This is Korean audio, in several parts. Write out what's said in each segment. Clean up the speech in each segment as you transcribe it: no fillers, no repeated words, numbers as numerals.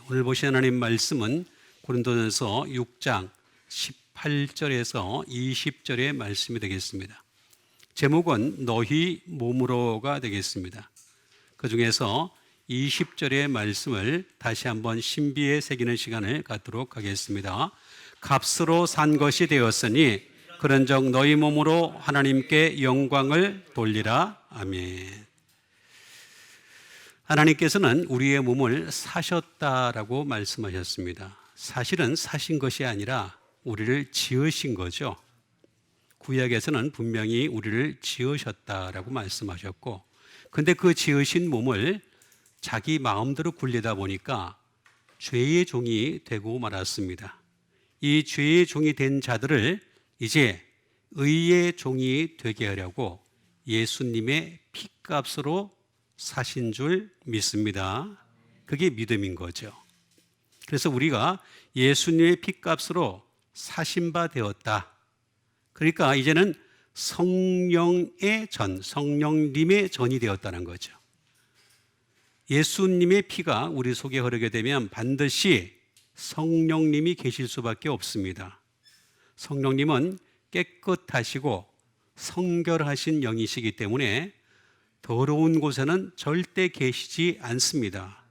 오늘 보신 하나님 말씀은 고린도전서 6장 18절에서 20절의 말씀이 되겠습니다. 제목은 너희 몸으로가 되겠습니다. 그 중에서 20절의 말씀을 다시 한번 신비에 새기는 시간을 갖도록 하겠습니다. 값으로 산 것이 되었으니 그런즉 너희 몸으로 하나님께 영광을 돌리라. 아멘. 하나님께서는 우리의 몸을 사셨다라고 말씀하셨습니다. 사실은 사신 것이 아니라 우리를 지으신 거죠. 구약에서는 분명히 우리를 지으셨다라고 말씀하셨고, 근데 그 지으신 몸을 자기 마음대로 굴리다 보니까 죄의 종이 되고 말았습니다. 이 죄의 종이 된 자들을 이제 의의 종이 되게 하려고 예수님의 피값으로 사신 줄 믿습니다. 그게 믿음인 거죠. 그래서 우리가 예수님의 피값으로 사신 바 되었다. 그러니까 이제는 성령의 전, 성령님의 전이 되었다는 거죠. 예수님의 피가 우리 속에 흐르게 되면 반드시 성령님이 계실 수밖에 없습니다. 성령님은 깨끗하시고 성결하신 영이시기 때문에 더러운 곳에는 절대 계시지 않습니다.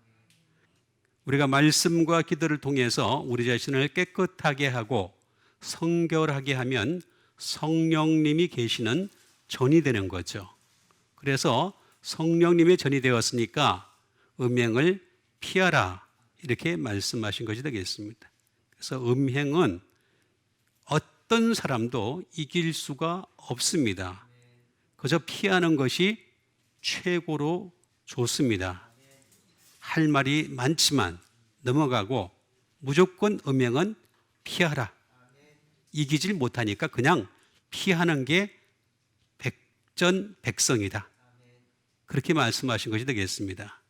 우리가 말씀과 기도를 통해서 우리 자신을 깨끗하게 하고 성결하게 하면 성령님이 계시는 전이 되는 거죠. 그래서 성령님의 전이 되었으니까 음행을 피하라 이렇게 말씀하신 것이 되겠습니다. 그래서 음행은 어떤 사람도 이길 수가 없습니다. 그저 피하는 것이 최고로 좋습니다. 할 말이 많지만 넘어가고 무조건 음행은 피하라. 이기질 못하니까 그냥 피하는 게 백전백성이다. 그렇게 말씀하신 것이 되겠습니다.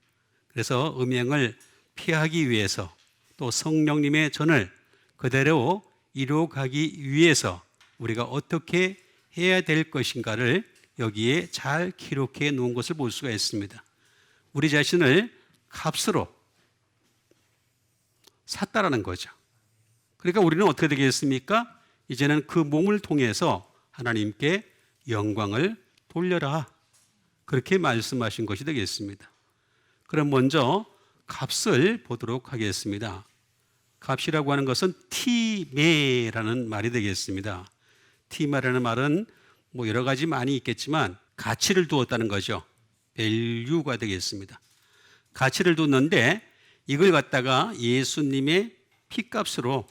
그래서 음행을 피하기 위해서 또 성령님의 전을 그대로 이루어가기 위해서 우리가 어떻게 해야 될 것인가를 여기에 잘 기록해 놓은 것을 볼 수가 있습니다. 우리 자신을 값으로 샀다라는 거죠. 그러니까 우리는 어떻게 되겠습니까? 이제는 그 몸을 통해서 하나님께 영광을 돌려라. 그렇게 말씀하신 것이 되겠습니다. 그럼 먼저 값을 보도록 하겠습니다. 값이라고 하는 것은 티메라는 말이 되겠습니다. 티메라는 말은 뭐 여러 가지 많이 있겠지만 가치를 두었다는 거죠. 밸류가 되겠습니다. 가치를 뒀는데 이걸 갖다가 예수님의 피값으로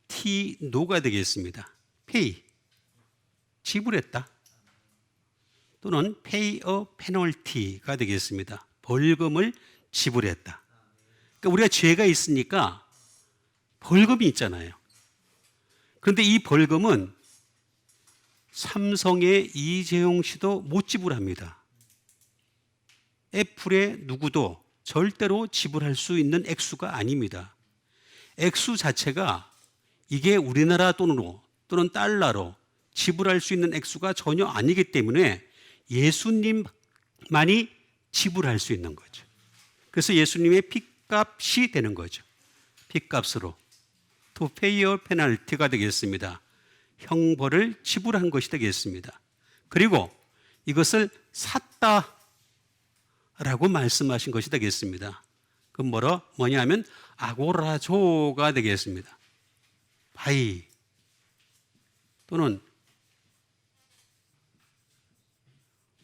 티노가 되겠습니다. 페이, 지불했다. 또는 pay a penalty가 되겠습니다. 벌금을 지불했다. 그러니까 우리가 죄가 있으니까 벌금이 있잖아요. 그런데 이 벌금은 삼성의 이재용 씨도 못 지불합니다. 애플의 누구도 절대로 지불할 수 있는 액수가 아닙니다. 액수 자체가 이게 우리나라 돈으로 또는 달러로 지불할 수 있는 액수가 전혀 아니기 때문에 예수님만이 지불할 수 있는 거죠. 그래서 예수님의 피값이 되는 거죠. 피값으로 to pay a penalty가 되겠습니다. 형벌을 지불한 것이 되겠습니다. 그리고 이것을 샀다라고 말씀하신 것이 되겠습니다. 그럼 뭐냐면 아고라조가 되겠습니다. 바이 또는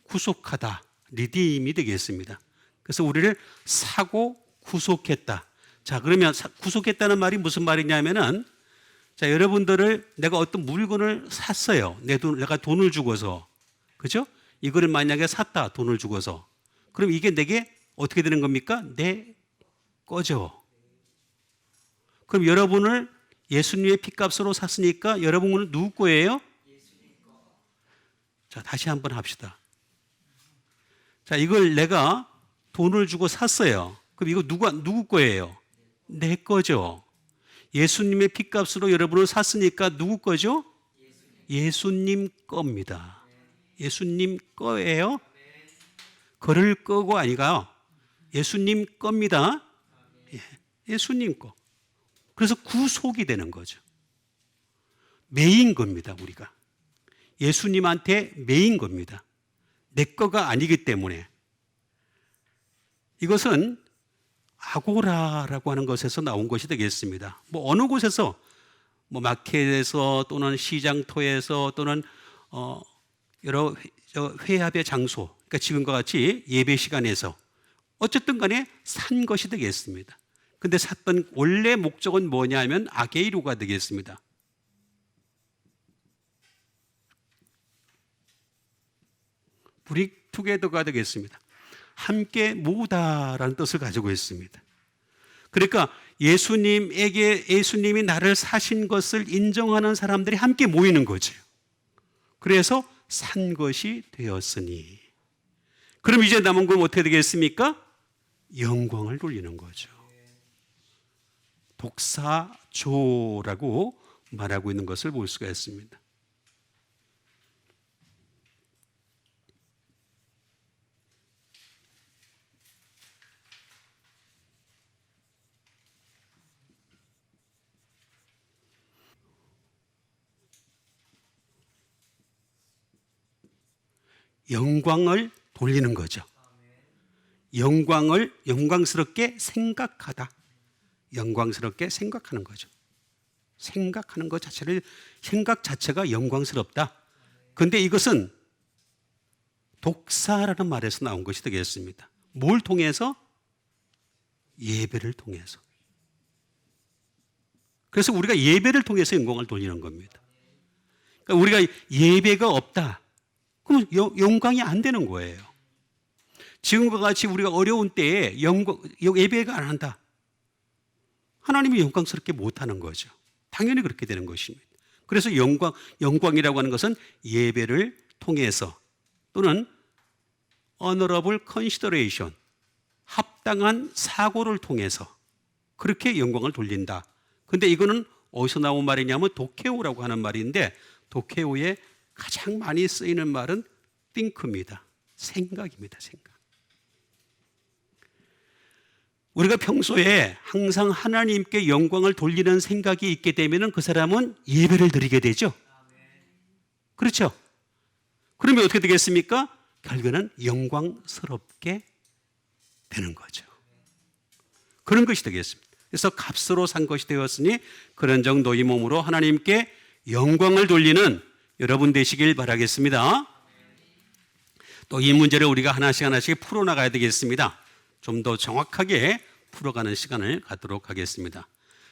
구속하다, 리딤이 되겠습니다. 그래서 우리를 사고 구속했다. 자, 그러면 구속했다는 말이 무슨 말이냐면은 자, 여러분들을 내가 어떤 물건을 샀어요. 내가 돈을 주고서. 그죠? 이거를 만약에 샀다, 돈을 주고서. 그럼 이게 내게 어떻게 되는 겁니까? 내 거죠. 그럼 여러분을 예수님의 피값으로 샀으니까 여러분은 누구 거예요? 자, 다시 한번 합시다. 자, 이걸 내가 돈을 주고 샀어요. 그럼 이거 누구 거예요? 내 거죠. 예수님의 피값으로 여러분을 샀으니까 누구 거죠? 예수님 겁니다. 예수님 거예요. 거를 거고 아니가 예수님 겁니다. 예수님 거. 그래서 구속이 되는 거죠. 매인 겁니다, 우리가. 예수님한테 매인 겁니다. 내 거가 아니기 때문에. 이것은 아고라라고 하는 것에서 나온 것이 되겠습니다. 뭐 어느 곳에서 뭐 마켓에서 또는 시장터에서 또는 여러 회합의 장소, 그러니까 지금과 같이 예배 시간에서 어쨌든 간에 산 것이 되겠습니다. 근데 샀던 원래 목적은 뭐냐면 아게이로가 되겠습니다. 브릭 투게더가 되겠습니다. 함께 모으다라는 뜻을 가지고 있습니다. 그러니까 예수님이 나를 사신 것을 인정하는 사람들이 함께 모이는 거죠. 그래서 산 것이 되었으니. 그럼 이제 남은 건 어떻게 되겠습니까? 영광을 돌리는 거죠. 독사조라고 말하고 있는 것을 볼 수가 있습니다. 영광을 돌리는 거죠. 영광을 영광스럽게 생각하다. 영광스럽게 생각하는 거죠. 생각하는 것 자체를, 생각 자체가 영광스럽다. 근데 이것은 독사라는 말에서 나온 것이 되겠습니다. 뭘 통해서? 예배를 통해서. 그래서 우리가 예배를 통해서 영광을 돌리는 겁니다. 그러니까 우리가 예배가 없다. 그럼 영광이 안 되는 거예요. 지금과 같이 우리가 어려운 때에 예배가 안 한다. 하나님이 영광스럽게 못하는 거죠. 당연히 그렇게 되는 것입니다. 그래서 영광이라고 하는 것은 예배를 통해서 또는 honorable consideration, 합당한 사고를 통해서 그렇게 영광을 돌린다. 근데 이거는 어디서 나온 말이냐면 도케오라고 하는 말인데, 도케오에 가장 많이 쓰이는 말은 think입니다. 생각입니다. 생각. 우리가 평소에 항상 하나님께 영광을 돌리는 생각이 있게 되면 그 사람은 예배를 드리게 되죠. 그렇죠? 그러면 어떻게 되겠습니까? 결국에는 영광스럽게 되는 거죠. 그런 것이 되겠습니다. 그래서 값으로 산 것이 되었으니 그런 정도의 몸으로 하나님께 영광을 돌리는 여러분 되시길 바라겠습니다. 또 이 문제를 우리가 하나씩 풀어나가야 되겠습니다. 좀 더 정확하게 풀어가는 시간을 갖도록 하겠습니다.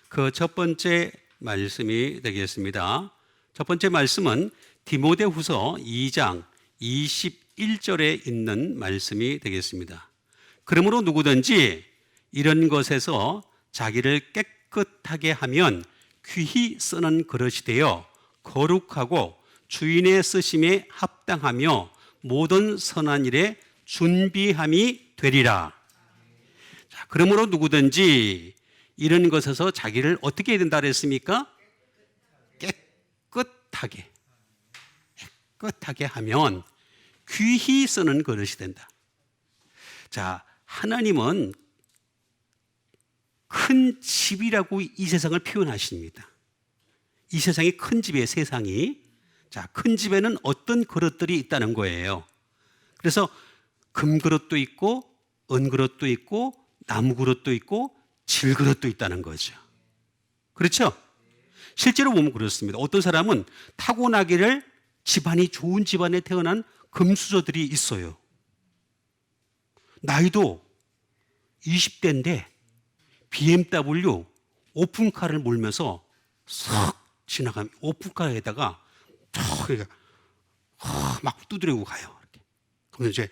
그 첫 번째 말씀이 되겠습니다. 첫 번째 말씀은 디모데후서 2장 21절에 있는 말씀이 되겠습니다. 그러므로 누구든지 이런 것에서 자기를 깨끗하게 하면 귀히 쓰는 그릇이 되어 거룩하고 주인의 쓰심에 합당하며 모든 선한 일에 준비함이 되리라. 자, 그러므로 누구든지 이런 것에서 자기를 어떻게 해야 된다 그랬습니까? 깨끗하게 하면 귀히 쓰는 그릇이 된다. 자, 하나님은 큰 집이라고 이 세상을 표현하십니다. 이 세상이 큰 집이에요, 세상이. 자, 큰 집에는 어떤 그릇들이 있다는 거예요. 그래서 금그릇도 있고 은그릇도 있고 나무그릇도 있고 질그릇도 있다는 거죠. 그렇죠? 실제로 보면 그렇습니다. 어떤 사람은 타고나기를 집안이 좋은 집안에 태어난 금수저들이 있어요. 나이도 20대인데 BMW 오픈카를 몰면서 싹 지나가면 오픈카에다가 막 두드리고 가요. 이렇게. 그러면 이제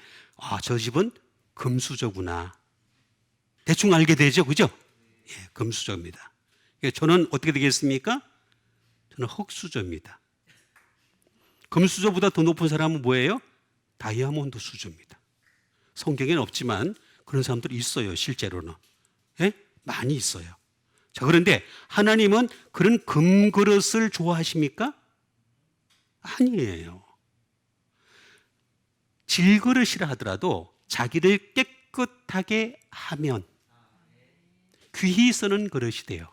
저 집은 금수저구나. 대충 알게 되죠, 그죠? 예, 금수저입니다. 저는 어떻게 되겠습니까? 저는 흙수저입니다. 금수저보다 더 높은 사람은 뭐예요? 다이아몬드 수저입니다. 성경에는 없지만 그런 사람들이 있어요, 실제로는. 예? 많이 있어요. 자, 그런데 하나님은 그런 금그릇을 좋아하십니까? 아니에요. 질그릇이라 하더라도 자기를 깨끗하게 하면 귀히 쓰는 그릇이 돼요.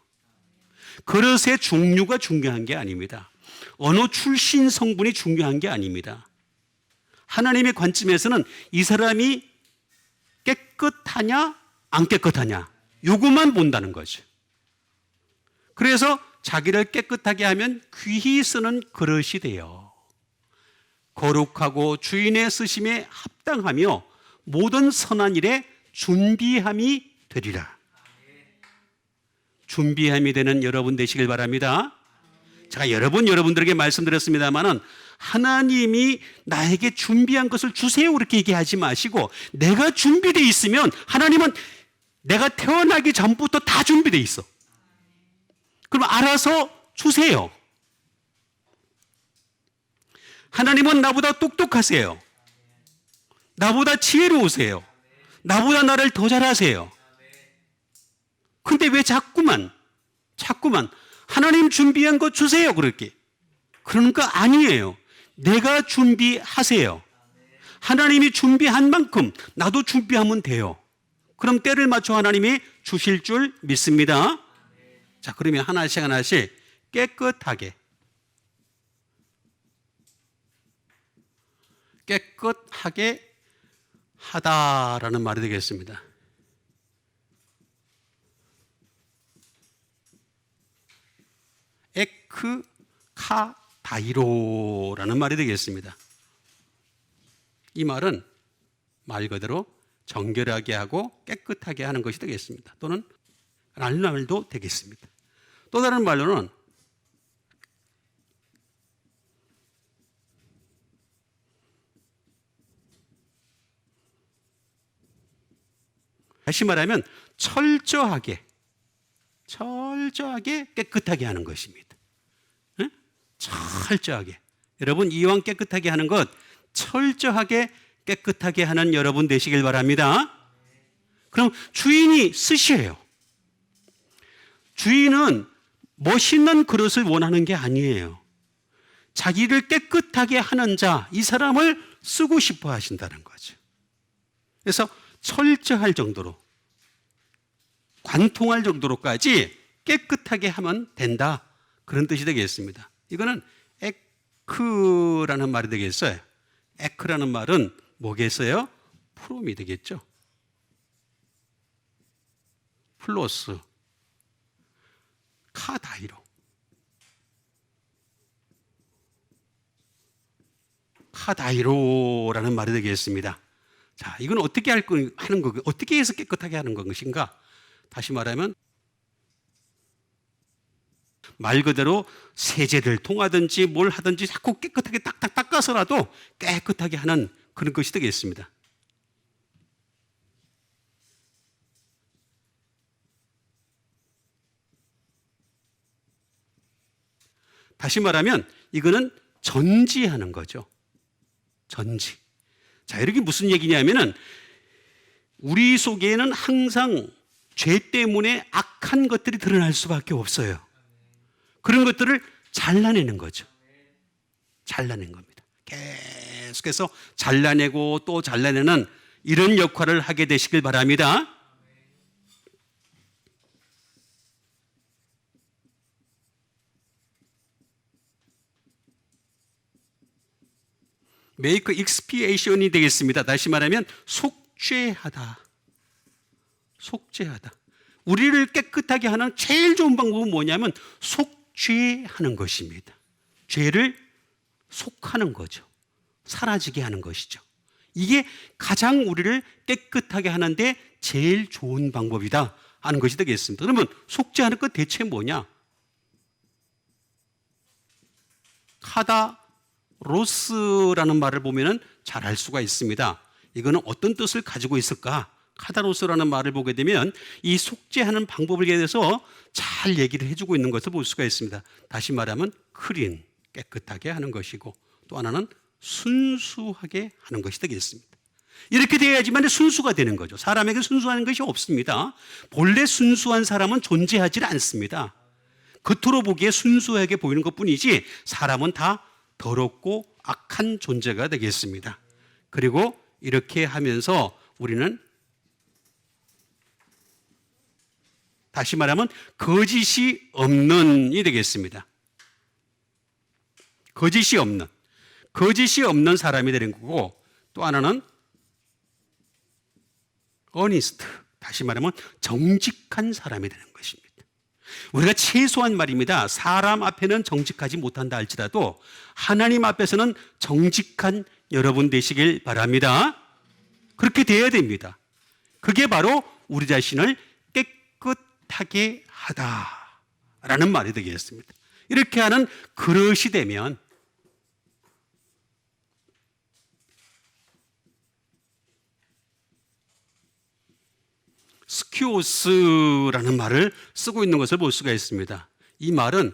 그릇의 종류가 중요한 게 아닙니다. 어느 출신 성분이 중요한 게 아닙니다. 하나님의 관점에서는 이 사람이 깨끗하냐 안 깨끗하냐 요것만 본다는 거죠. 그래서 자기를 깨끗하게 하면 귀히 쓰는 그릇이 돼요. 거룩하고 주인의 쓰심에 합당하며 모든 선한 일에 준비함이 되리라. 준비함이 되는 여러분 되시길 바랍니다. 제가 여러분들에게 말씀드렸습니다마는 하나님이 나에게 준비한 것을 주세요 그렇게 얘기하지 마시고 내가 준비되어 있으면 하나님은 내가 태어나기 전부터 다 준비되어 있어. 그럼 알아서 주세요. 하나님은 나보다 똑똑하세요. 나보다 지혜로우세요. 나보다 나를 더 잘하세요. 근데 왜 자꾸만 하나님 준비한 거 주세요 그렇게. 그런 거 아니에요. 내가 준비하세요. 하나님이 준비한 만큼 나도 준비하면 돼요. 그럼 때를 맞춰 하나님이 주실 줄 믿습니다. 자, 그러면 하나씩 깨끗하게 하다라는 말이 되겠습니다. 에크카다이로라는 말이 되겠습니다. 이 말은 말 그대로 정결하게 하고 깨끗하게 하는 것이 되겠습니다. 또는 라는 말도 되겠습니다. 또 다른 말로는 다시 말하면 철저하게 깨끗하게 하는 것입니다. 네? 철저하게. 여러분 이왕 깨끗하게 하는 것 철저하게 깨끗하게 하는 여러분 되시길 바랍니다. 그럼 주인이 쓰시에요. 주인은 멋있는 그릇을 원하는 게 아니에요. 자기를 깨끗하게 하는 자, 이 사람을 쓰고 싶어 하신다는 거죠. 그래서 철저할 정도로, 관통할 정도로까지 깨끗하게 하면 된다. 그런 뜻이 되겠습니다. 이거는 에크라는 말이 되겠어요. 에크라는 말은 뭐겠어요? 프롬이 되겠죠. 플러스 카다이로라는 말이 되겠습니다. 자, 이건 어떻게 하는 거, 어떻게 해서 깨끗하게 하는 것인가? 다시 말하면 말 그대로 세제를 통하든지 뭘 하든지 자꾸 깨끗하게 딱딱 닦아서라도 깨끗하게 하는 그런 것이 되겠습니다. 다시 말하면 이거는 전지하는 거죠. 전지. 자, 이렇게 무슨 얘기냐면은 우리 속에는 항상 죄 때문에 악한 것들이 드러날 수밖에 없어요. 그런 것들을 잘라내는 거죠. 잘라낸 겁니다. 계속해서 잘라내고 또 잘라내는 이런 역할을 하게 되시길 바랍니다. make expiation이 되겠습니다. 다시 말하면 속죄하다. 속죄하다. 우리를 깨끗하게 하는 제일 좋은 방법은 뭐냐면 속죄하는 것입니다. 죄를 속하는 거죠. 사라지게 하는 것이죠. 이게 가장 우리를 깨끗하게 하는데 제일 좋은 방법이다 하는 것이 되겠습니다. 그러면 속죄하는 것 대체 뭐냐? 카다로스라는 말을 보면 잘 알 수가 있습니다. 이거는 어떤 뜻을 가지고 있을까? 카다로스라는 말을 보게 되면 이 속죄하는 방법에 대해서 잘 얘기를 해주고 있는 것을 볼 수가 있습니다. 다시 말하면 클린, 깨끗하게 하는 것이고 또 하나는 순수하게 하는 것이 되겠습니다. 이렇게 되어야지만 순수가 되는 거죠. 사람에게 순수한 것이 없습니다. 본래 순수한 사람은 존재하지 않습니다. 겉으로 보기에 순수하게 보이는 것뿐이지 사람은 다 더럽고 악한 존재가 되겠습니다. 그리고 이렇게 하면서 우리는 다시 말하면 거짓이 없는이 되겠습니다. 거짓이 없는 사람이 되는 거고, 또 하나는 honest, 다시 말하면 정직한 사람이 되는 것입니다. 우리가 최소한 말입니다. 사람 앞에는 정직하지 못한다 할지라도 하나님 앞에서는 정직한 여러분 되시길 바랍니다. 그렇게 돼야 됩니다. 그게 바로 우리 자신을 깨끗하게 하다라는 말이 되겠습니다. 이렇게 하는 그릇이 되면 스키오스라는 말을 쓰고 있는 것을 볼 수가 있습니다. 이 말은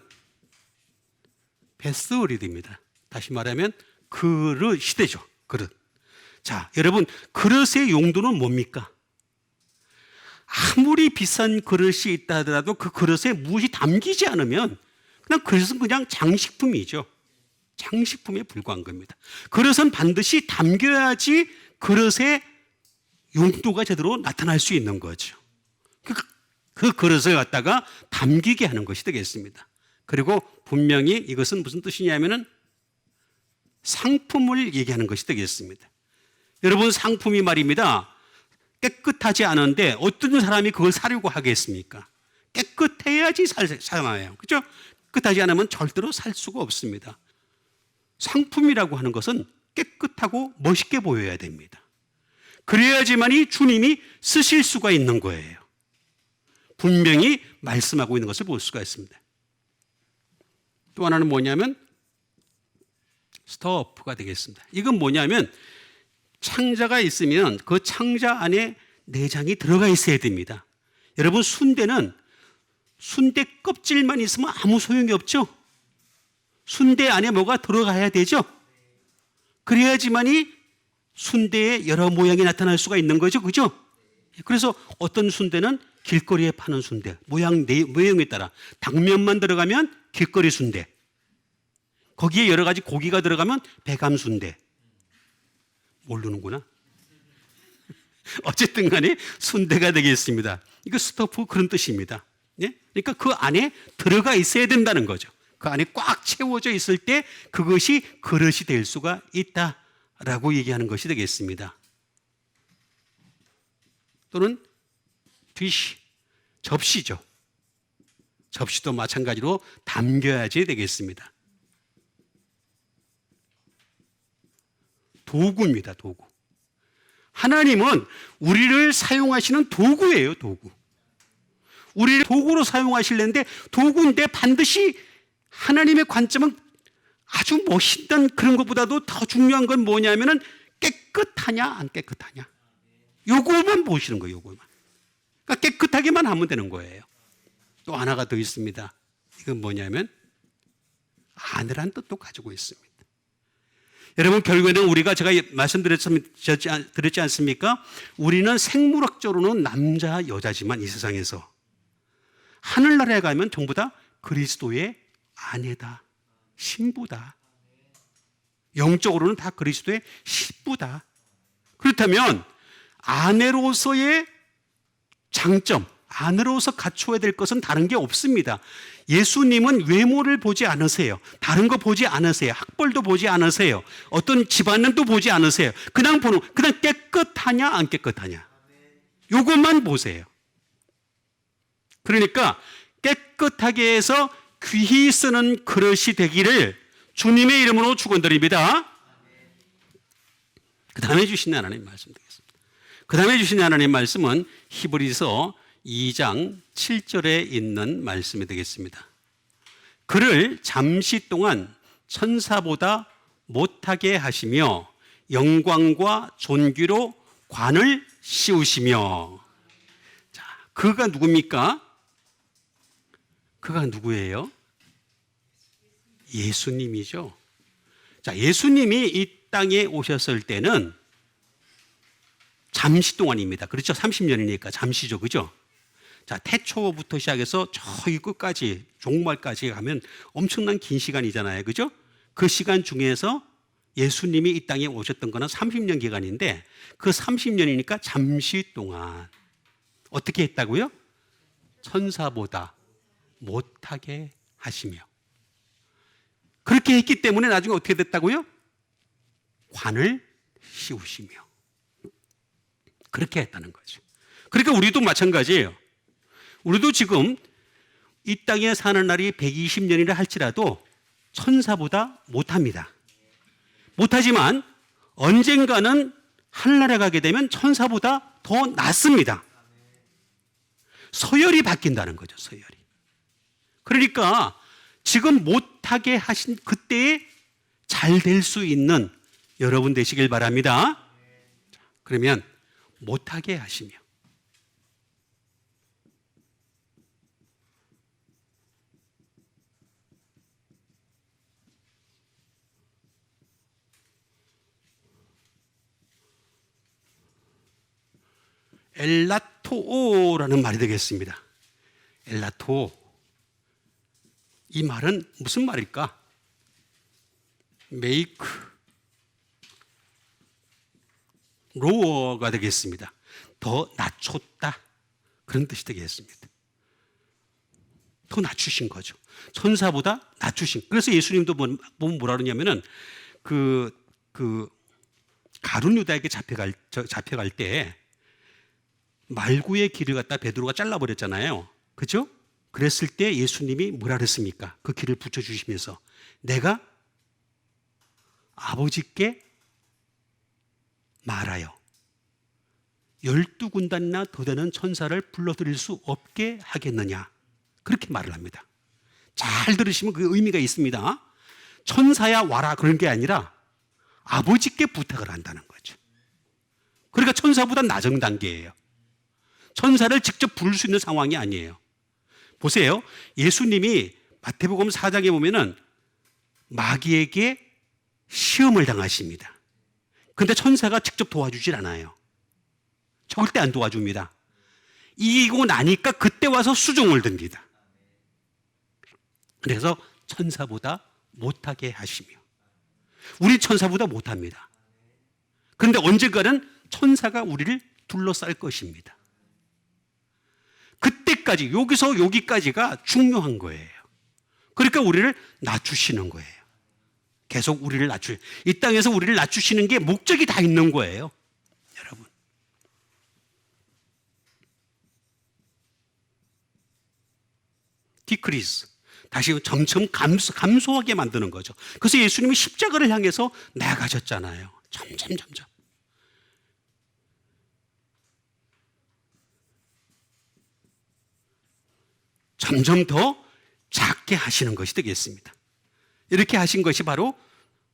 베스어리드입니다. 다시 말하면 그릇이 되죠. 그릇. 자, 여러분, 그릇의 용도는 뭡니까? 아무리 비싼 그릇이 있다 하더라도 그 그릇에 무엇이 담기지 않으면 그냥 그릇은 그냥 장식품이죠. 장식품에 불과한 겁니다. 그릇은 반드시 담겨야지 그릇의 용도가 제대로 나타날 수 있는 거죠. 그 그릇을 갖다가 담기게 하는 것이 되겠습니다. 그리고 분명히 이것은 무슨 뜻이냐면은 상품을 얘기하는 것이 되겠습니다. 여러분, 상품이 말입니다. 깨끗하지 않은데 어떤 사람이 그걸 사려고 하겠습니까? 깨끗해야지 사나요. 그렇죠? 깨끗하지 않으면 절대로 살 수가 없습니다. 상품이라고 하는 것은 깨끗하고 멋있게 보여야 됩니다. 그래야지만이 주님이 쓰실 수가 있는 거예요. 분명히 말씀하고 있는 것을 볼 수가 있습니다. 또 하나는 뭐냐면 스토프가 되겠습니다. 이건 뭐냐면 창자가 있으면 그 창자 안에 내장이 들어가 있어야 됩니다. 여러분, 순대는 순대 껍질만 있으면 아무 소용이 없죠. 순대 안에 뭐가 들어가야 되죠. 그래야지만이 순대의 여러 모양이 나타날 수가 있는 거죠. 그죠? 그래서 어떤 순대는 길거리에 파는 순대, 모양에 따라 당면만 들어가면 길거리 순대, 거기에 여러 가지 고기가 들어가면 배감 순대. 모르는구나. 어쨌든 간에 순대가 되겠습니다. 이거 스토프 그런 뜻입니다. 예? 그러니까 그 안에 들어가 있어야 된다는 거죠. 그 안에 꽉 채워져 있을 때 그것이 그릇이 될 수가 있다라고 얘기하는 것이 되겠습니다. 또는 디시, 접시죠. 접시도 마찬가지로 담겨야지 되겠습니다. 도구입니다. 도구. 하나님은 우리를 사용하시는 도구예요. 도구. 우리를 도구로 사용하시려는데 도구인데 반드시 하나님의 관점은 아주 멋있던 그런 것보다도 더 중요한 건 뭐냐면은 깨끗하냐 안 깨끗하냐. 요거만 보시는 거예요. 요거만. 그러니까 깨끗하게만 하면 되는 거예요. 또 하나가 더 있습니다. 이건 뭐냐면 안으란 뜻도 가지고 있습니다. 여러분, 결국에는 우리가 제가 말씀드렸지 않습니까? 우리는 생물학적으로는 남자, 여자지만 이 세상에서 하늘나라에 가면 전부 다 그리스도의 아내다, 신부다. 영적으로는 다 그리스도의 신부다. 그렇다면 아내로서의 장점, 아내로서 갖춰야 될 것은 다른 게 없습니다. 예수님은 외모를 보지 않으세요. 다른 거 보지 않으세요. 학벌도 보지 않으세요. 어떤 집안도 보지 않으세요. 그냥 깨끗하냐 안 깨끗하냐. 요것만 보세요. 그러니까 깨끗하게 해서 귀히 쓰는 그릇이 되기를 주님의 이름으로 축원드립니다. 그 다음에 주신 하나님 말씀 되겠습니다. 그 다음에 주신 하나님 말씀은 히브리서 2장 7절에 있는 말씀이 되겠습니다. 그를 잠시 동안 천사보다 못하게 하시며 영광과 존귀로 관을 씌우시며. 자, 그가 누굽니까? 그가 누구예요? 예수님이죠. 자, 예수님이 이 땅에 오셨을 때는 잠시 동안입니다. 그렇죠? 30년이니까 잠시죠. 그죠? 자, 태초부터 시작해서 저기 끝까지, 종말까지 가면 엄청난 긴 시간이잖아요. 그죠? 그 시간 중에서 예수님이 이 땅에 오셨던 거는 30년 기간인데 그 30년이니까 잠시 동안 어떻게 했다고요? 천사보다 못하게 하시며. 그렇게 했기 때문에 나중에 어떻게 됐다고요? 관을 씌우시며. 그렇게 했다는 거죠. 그러니까 우리도 마찬가지예요. 우리도 지금 이 땅에 사는 날이 120년이라 할지라도 천사보다 못합니다. 못하지만 언젠가는 하늘나라에 가게 되면 천사보다 더 낫습니다. 서열이 바뀐다는 거죠. 서열이. 그러니까 지금 못하게 하신 그때에 잘 될 수 있는 여러분 되시길 바랍니다. 그러면 못하게 하시며. 엘라토라는 말이 되겠습니다. 엘라토. 이 말은 무슨 말일까? make lower가 되겠습니다. 더 낮췄다. 그런 뜻이 되겠습니다. 더 낮추신 거죠. 천사보다 낮추신. 그래서 예수님도 보면 뭐라 그러냐면은 가룟 유다에게 잡혀갈 때 말구의 길을 갖다 베드로가 잘라버렸잖아요. 그죠? 그랬을 때 예수님이 뭐라 그랬습니까? 그 길을 붙여주시면서 내가 아버지께 말하여 12군단이나 더 되는 천사를 불러들일 수 없게 하겠느냐. 그렇게 말을 합니다. 잘 들으시면 그 의미가 있습니다. 천사야 와라 그런 게 아니라 아버지께 부탁을 한다는 거죠. 그러니까 천사보다 낮은 단계예요. 천사를 직접 부를 수 있는 상황이 아니에요. 보세요. 예수님이 마태복음 4장에 보면은 마귀에게 시험을 당하십니다. 그런데 천사가 직접 도와주질 않아요. 절대 안 도와줍니다. 이기고 나니까 그때 와서 수종을 듭니다. 그래서 천사보다 못하게 하시며. 우리 천사보다 못합니다. 그런데 언젠가는 천사가 우리를 둘러쌀 것입니다. 그때까지 여기서 여기까지가 중요한 거예요. 그러니까 우리를 낮추시는 거예요. 계속 우리를 이 땅에서 우리를 낮추시는 게 목적이 다 있는 거예요. 여러분. 디크리스. 다시 점점 감소하게 만드는 거죠. 그래서 예수님이 십자가를 향해서 나아가셨잖아요. 점점. 점점 더 작게 하시는 것이 되겠습니다. 이렇게 하신 것이 바로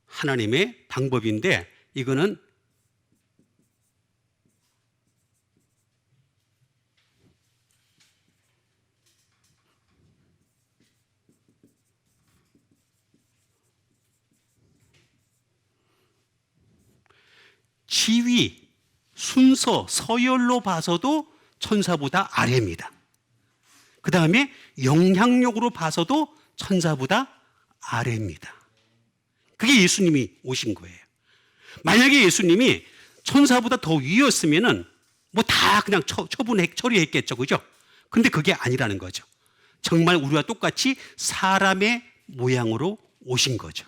하나님의 방법인데 이거는 지위, 순서, 서열로 봐서도 천사보다 아래입니다. 그 다음에 영향력으로 봐서도 천사보다 아래입니다. 그게 예수님이 오신 거예요. 만약에 예수님이 천사보다 더 위였으면은 뭐 다 그냥 처리했겠죠. 그죠? 근데 그게 아니라는 거죠. 정말 우리와 똑같이 사람의 모양으로 오신 거죠.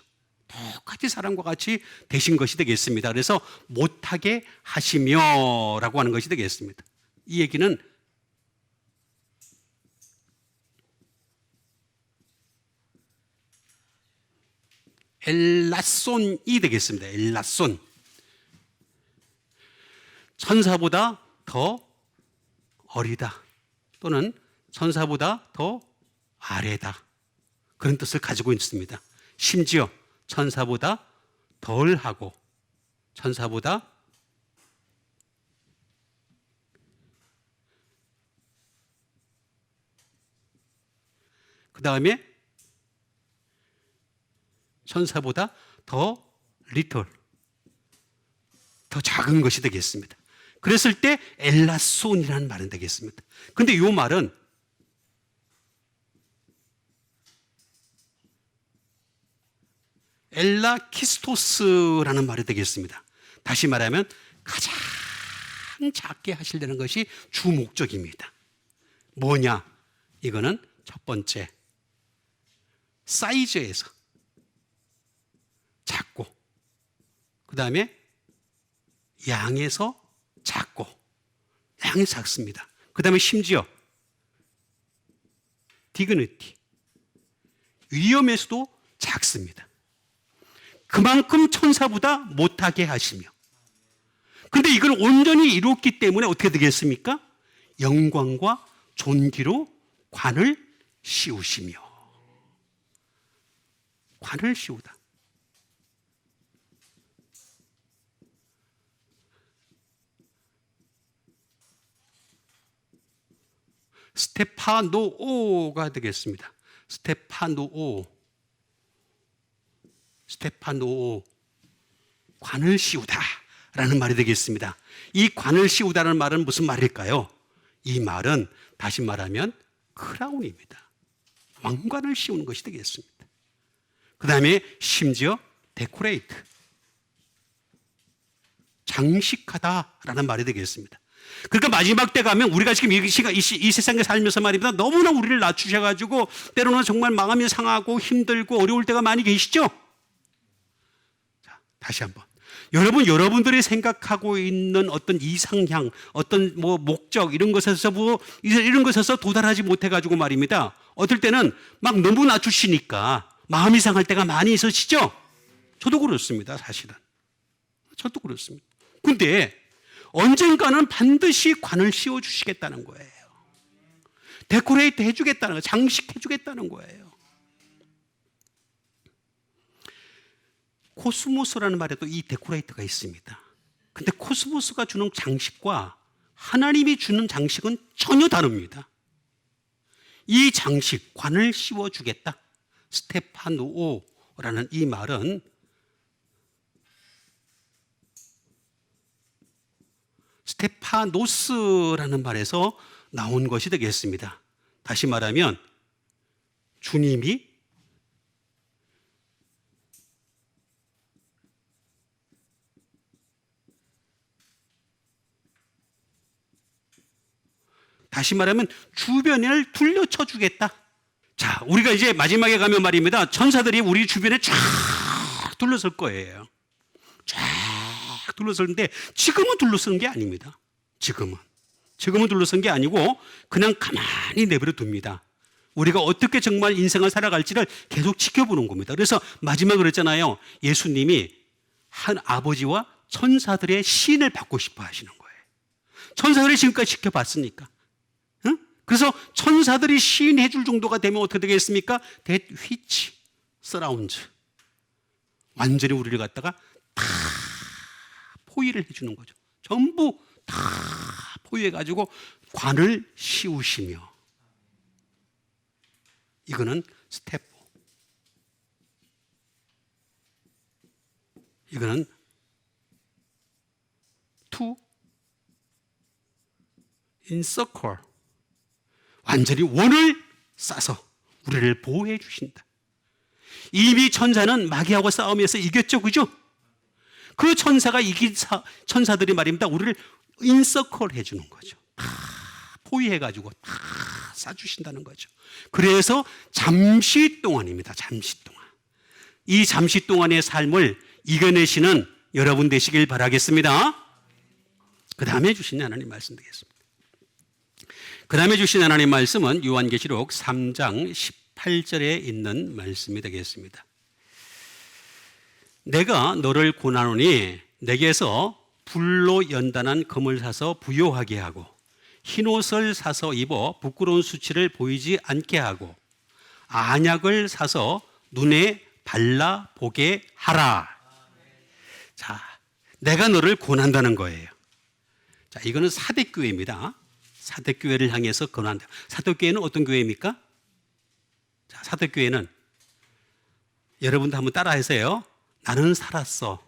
똑같이 사람과 같이 되신 것이 되겠습니다. 그래서 못하게 하시며 라고 하는 것이 되겠습니다. 이 얘기는 엘라손이 되겠습니다. 엘라손. 천사보다 더 어리다 또는 천사보다 더 아래다. 그런 뜻을 가지고 있습니다. 심지어 천사보다 덜하고 천사보다 그 다음에 천사보다 더 리틀, 더 작은 것이 되겠습니다. 그랬을 때 엘라손이라는 말은 되겠습니다. 그런데 이 말은 엘라키스토스라는 말이 되겠습니다. 다시 말하면 가장 작게 하시려는 것이 주 목적입니다. 뭐냐? 이거는 첫 번째, 사이즈에서 작고, 그 다음에 양에서 작고, 양이 작습니다. 그 다음에 심지어 디그니티, 위엄에서도 작습니다. 그만큼 천사보다 못하게 하시며, 근데 이걸 온전히 이뤘기 때문에 어떻게 되겠습니까? 영광과 존귀로 관을 씌우시며. 관을 씌우다. 스테파노오가 되겠습니다. 스테파노오, 관을 씌우다 라는 말이 되겠습니다. 이 관을 씌우다라는 말은 무슨 말일까요? 이 말은 다시 말하면 크라운입니다. 왕관을 씌우는 것이 되겠습니다. 그 다음에 심지어 데코레이트, 장식하다라는 말이 되겠습니다. 그러니까 마지막 때 가면 우리가 지금 이 세상에 살면서 말입니다. 너무나 우리를 낮추셔가지고 때로는 정말 마음이 상하고 힘들고 어려울 때가 많이 계시죠? 자, 다시 한번. 여러분들이 생각하고 있는 어떤 이상향, 어떤 목적 이런 것에서 도달하지 못해가지고 말입니다. 어떨 때는 막 너무 낮추시니까 마음이 상할 때가 많이 있으시죠? 저도 그렇습니다, 사실은. 저도 그렇습니다. 근데 언젠가는 반드시 관을 씌워주시겠다는 거예요. 데코레이트 해주겠다는 거예요. 장식해주겠다는 거예요. 코스모스라는 말에도 이 데코레이트가 있습니다. 근데 코스모스가 주는 장식과 하나님이 주는 장식은 전혀 다릅니다. 이 장식, 관을 씌워주겠다. 스테파노오라는 이 말은 스테파노스라는 말에서 나온 것이 되겠습니다. 다시 말하면 주님이 주변을 둘러쳐 주겠다. 자, 우리가 이제 마지막에 가면 말입니다. 천사들이 우리 주변에 쫙 둘러설 거예요. 쫙 둘러서는데 지금은 둘러서는 게 아닙니다. 지금은 둘러선 게 아니고 그냥 가만히 내버려 둡니다. 우리가 어떻게 정말 인생을 살아갈지를 계속 지켜보는 겁니다. 그래서 마지막으로 했잖아요. 예수님이 한 아버지와 천사들의 시인을 받고 싶어 하시는 거예요. 천사들이 지금까지 지켜봤으니까. 응? 그래서 천사들이 시인해 줄 정도가 되면 어떻게 되겠습니까? That which surrounds. 완전히 우리를 갖다가 다 포위를 해주는 거죠. 전부 다 포위해가지고 관을 씌우시며. 이거는 스텝. 이거는 to encircle. 완전히 원을 싸서 우리를 보호해 주신다. 이미 천사는 마귀하고 싸움에서 이겼죠, 그죠? 그 천사가 이긴 천사들이 말입니다. 우리를 인서클 해주는 거죠. 다 포위해가지고 다 싸주신다는 거죠. 그래서 잠시 동안입니다. 잠시 동안. 이 잠시 동안의 삶을 이겨내시는 여러분 되시길 바라겠습니다. 그 다음에 주신 하나님 말씀 되겠습니다. 그 다음에 주신 하나님 말씀은 요한계시록 3장 18절에 있는 말씀이 되겠습니다. 내가 너를 고난하노니 내게서 불로 연단한 금을 사서 부요하게 하고 흰옷을 사서 입어 부끄러운 수치를 보이지 않게 하고 안약을 사서 눈에 발라보게 하라. 자, 내가 너를 권한다는 거예요. 자, 이거는 사대교회입니다. 사대교회를 향해서 권한다. 사대교회는 어떤 교회입니까? 자, 사대교회는 여러분도 한번 따라 하세요. 나는 살았어.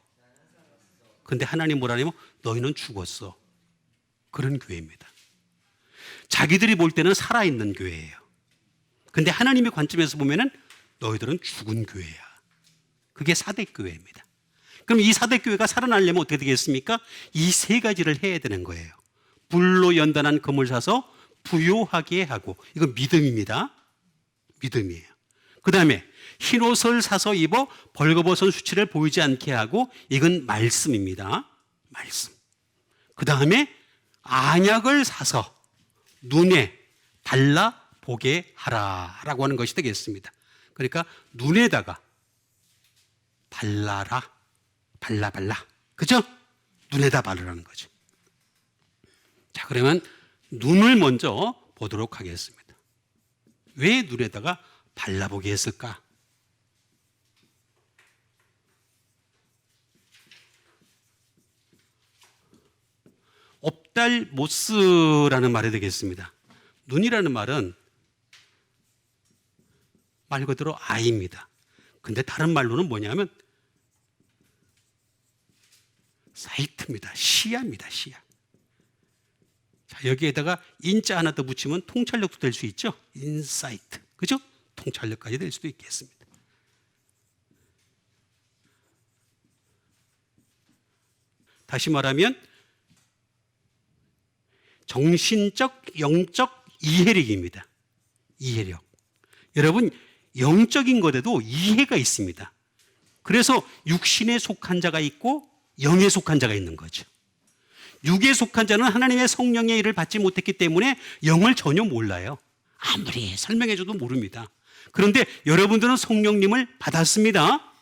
근데 하나님 뭐라냐면 너희는 죽었어. 그런 교회입니다. 자기들이 볼 때는 살아있는 교회예요. 근데 하나님의 관점에서 보면은 너희들은 죽은 교회야. 그게 사대교회입니다. 그럼 이 사대교회가 살아나려면 어떻게 되겠습니까? 이 세 가지를 해야 되는 거예요. 불로 연단한 금을 사서 부요하게 하고, 이건 믿음입니다. 믿음이에요. 그 다음에 흰옷을 사서 입어 벌거벗은 수치를 보이지 않게 하고, 이건 말씀입니다. 말씀. 그 다음에 안약을 사서 눈에 발라보게 하라라고 하는 것이 되겠습니다. 그러니까 눈에다가 발라라, 발라. 그죠? 눈에다 바르라는 거죠. 자, 그러면 눈을 먼저 보도록 하겠습니다. 왜 눈에다가 발라보게 했을까? 옵달모스라는 말이 되겠습니다. 눈이라는 말은 말 그대로 아이입니다. 근데 다른 말로는 뭐냐면 사이트입니다. 시야입니다. 시야. 자, 여기에다가 인자 하나 더 붙이면 통찰력도 될 수 있죠. 인사이트. 그죠? 통찰력까지 될 수도 있겠습니다. 다시 말하면 정신적, 영적 이해력입니다. 이해력. 여러분, 영적인 것에도 이해가 있습니다. 그래서 육신에 속한 자가 있고 영에 속한 자가 있는 거죠. 육에 속한 자는 하나님의 성령의 일을 받지 못했기 때문에 영을 전혀 몰라요. 아무리 설명해줘도 모릅니다. 그런데 여러분들은 성령님을 받았습니다.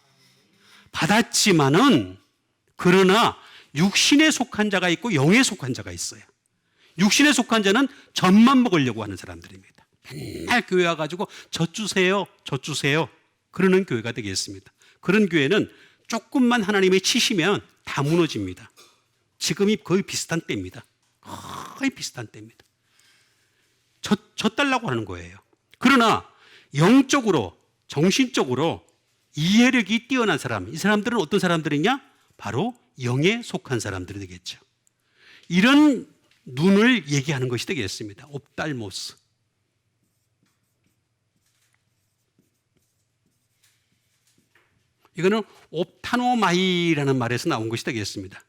받았지만은, 그러나 육신에 속한 자가 있고 영에 속한 자가 있어요. 육신에 속한 자는 젖만 먹으려고 하는 사람들입니다. 맨날 교회 와가지고 젖 주세요, 젖 주세요. 그러는 교회가 되겠습니다. 그런 교회는 조금만 하나님이 치시면 다 무너집니다. 지금이 거의 비슷한 때입니다. 거의 비슷한 때입니다. 젖 달라고 하는 거예요. 그러나 영적으로, 정신적으로 이해력이 뛰어난 사람, 이 사람들은 어떤 사람들이냐? 바로 영에 속한 사람들이 되겠죠. 이런 눈을 얘기하는 것이 되겠습니다. 옵달모스. 이거는 옵타노마이라는 말에서 나온 것이 되겠습니다.